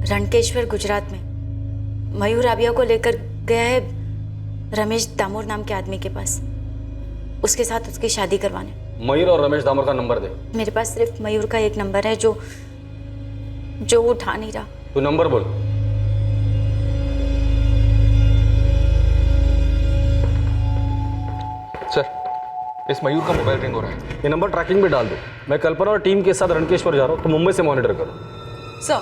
रणकेश्वर गुजरात में मयूर राबिया को लेकर गया है रमेश दामोर नाम के आदमी के पास, उसके साथ उसकी शादी करवाने। मयूर और रमेश दामोर का नंबर दे। मेरे पास सिर्फ मयूर का एक नंबर है जो उठा नहीं रहा। तू नंबर बोल। सर, इस मयूर का मोबाइल रिंग हो रहा है। ये नंबर ट्रैकिंग पे डाल दो। मैं कल्पना और टीम के साथ रणकेश्वर जा रहा हूँ, तो मुंबई से मॉनिटर करो। सर,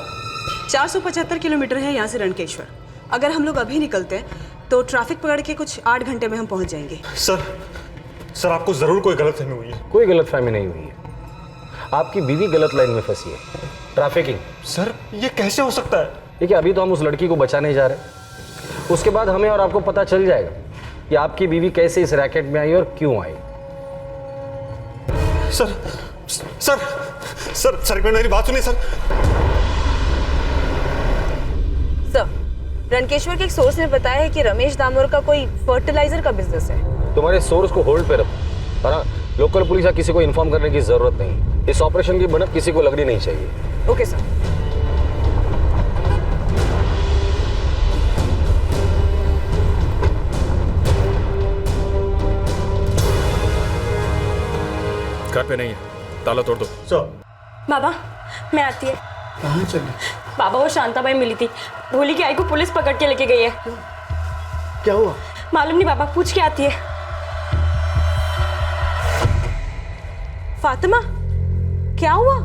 475 किलोमीटर है यहाँ से रणकेश्वर। अगर हम लोग अभी निकलते हैं तो ट्रैफिक पकड़ के कुछ 8 घंटे में हम पहुँच जाएंगे। सर आपको जरूर कोई गलतफहमी हुई है। कोई गलतफहमी नहीं हुई है, आपकी बीवी गलत लाइन में फंसी है। ट्रैफिकिंग। सर ये कैसे हो सकता है? देखिए, अभी तो हम उस लड़की को बचाने जा रहे हैं, उसके बाद हमें और आपको पता चल जाएगा कि आपकी बीवी कैसे इस रैकेट में आई और क्यों आई। सर एक मिनट मेरी बात सुनिए सर। रणकेश्वर के एक सोर्स ने बताया है कि रमेश दामोर का कोई फर्टिलाइजर का बिजनेस है। तुम्हारे सोर्स को होल्ड पे रखो, और लोकल पुलिस या किसी को इन्फॉर्म करने की जरूरत नहीं। इस ऑपरेशन की भनक किसी को लगनी नहीं चाहिए। Okay sir. घर पे नहीं है, ताला तोड़ दो। बाबा, मैं आती है। कहाँ चली? बाबा, वो शांताबाई मिली थी, भोली की आई को पुलिस पकड़ के लेके गई है। क्या हुआ? मालूम नहीं बाबा, पूछ के आती है। फातिमा, क्या हुआ?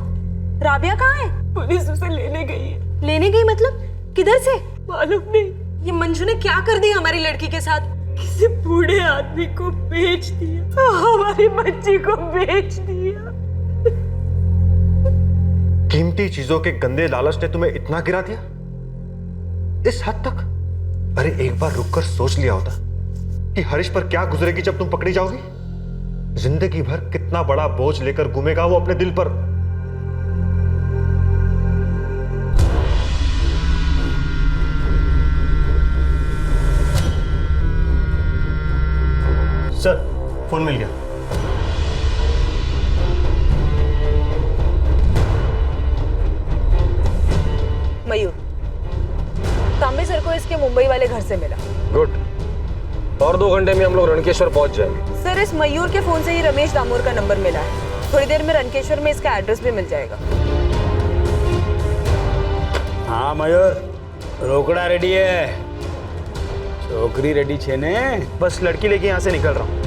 राबिया कहाँ है? पुलिस उसे लेने गई है। लेने गई मतलब? किधर से? मालूम नहीं। ये मंजू ने क्या कर दिया हमारी लड़की के साथ? किसी बूढ़े आदमी को बेच दिया, हमारी बच्ची को बेच दिया। कीमती चीजों के गंदे लालच ने तुम्हें इतना गिरा दिया, इस हद तक? अरे एक बार रुककर सोच लिया होता कि हरीश पर क्या गुजरेगी जब तुम पकड़ी जाओगी। जिंदगी भर कितना बड़ा बोझ लेकर घूमेगा वो अपने दिल पर। सर, फोन मिल गया। मयूर, तांबे सर को इसके मुंबई वाले घर से मिला। गुड। और 2 घंटे में हम लोग रणकेश्वर पहुंच जाएंगे। सर इस मयूर के फोन से ही रमेश दामोर का नंबर मिला है। थोड़ी देर में रणकेश्वर में इसका एड्रेस भी मिल जाएगा। हाँ मयूर, रोकड़ा रेडी है, छोकरी रेडी छे ने। बस लड़की लेके यहाँ से निकल रहा हूँ।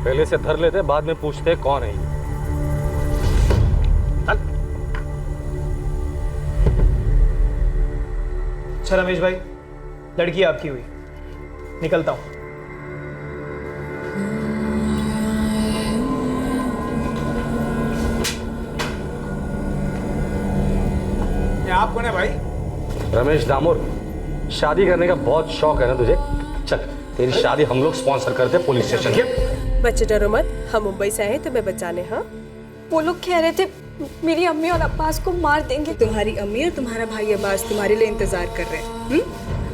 पहले से धर लेते, बाद में पूछते कौन है ये। अच्छा रमेश भाई, लड़की आपकी हुई, निकलता हूँ। आप कौन है भाई? रमेश दामोर, शादी करने का बहुत शौक है ना तुझे? चल तेरी शादी हम लोग स्पॉन्सर करते हैं पुलिस स्टेशन। बच्चे डरो मत, हम मुंबई से आए तुम्हें बचाने। हाँ वो लोग कह रहे थे मेरी अम्मी और अब्बास को मार देंगे। तुम्हारी अम्मी और तुम्हारा भाई अब्बास तुम्हारे लिए इंतजार कर रहे हैं।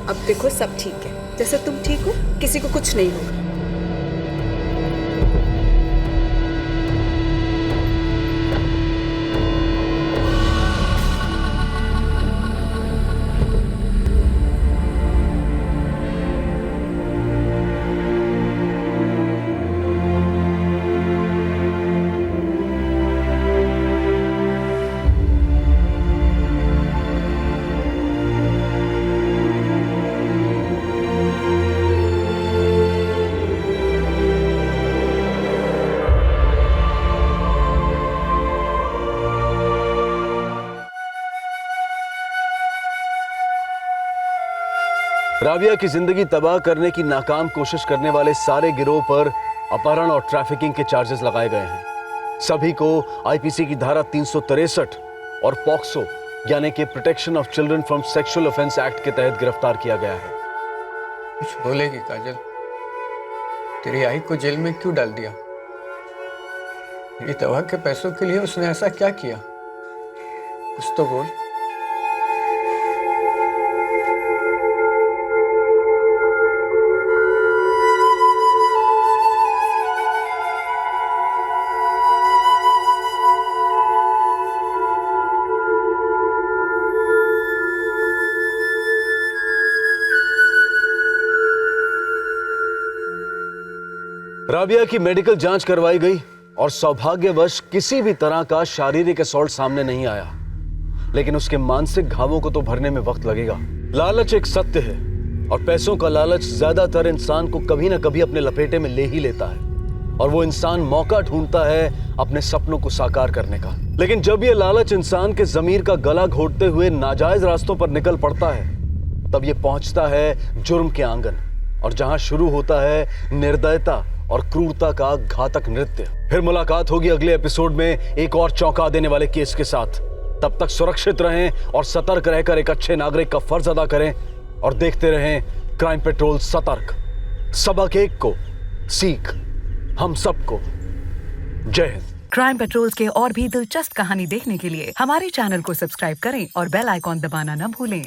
अब देखो सब ठीक है, जैसे तुम ठीक हो, किसी को कुछ नहीं होगा। राबिया की जिंदगी तबाह करने की नाकाम कोशिश करने वाले सारे गिरोह पर अपहरण और ट्रैफिकिंग के चार्जेस लगाए गए हैं। सभी को आईपीसी की धारा 363 और पॉक्सो यानी कि protection of children from sexual offence act के तहत गिरफ्तार किया गया है। कुछ बोलेगी काजल? तेरी आई को जेल में क्यों डाल दिया? मेरी दवा के पैसों के लिए उसने ऐसा क्या किया? कुछ तो बोल। राबिया की मेडिकल जांच करवाई गई और सौभाग्यवश किसी भी तरह का शारीरिक असॉल्ट सामने नहीं आया, लेकिन उसके मानसिक घावों को तो भरने में वक्त लगेगा। लालच एक सत्य है और पैसों का लालच ज्यादातर इंसान को कभी ना कभी अपने लपेटे में ले ही लेता है और वो इंसान मौका ढूंढता है अपने सपनों को साकार करने का। लेकिन जब ये लालच इंसान के जमीर का गला घोटते हुए नाजायज रास्तों पर निकल पड़ता है, तब ये पहुंचता है जुर्म के आंगन और जहां शुरू होता है निर्दयता और क्रूरता का घातक नृत्य। फिर मुलाकात होगी अगले एपिसोड में एक और चौंका देने वाले केस के साथ। तब तक सुरक्षित रहें और सतर्क रहकर एक अच्छे नागरिक का फर्ज अदा करें और देखते रहें क्राइम पेट्रोल सतर्क। सबक एक को सीख हम सबको। जय हिंद। क्राइम पेट्रोल के और भी दिलचस्प कहानी देखने के लिए हमारे चैनल को सब्सक्राइब करें और बेल आइकॉन दबाना न भूलें।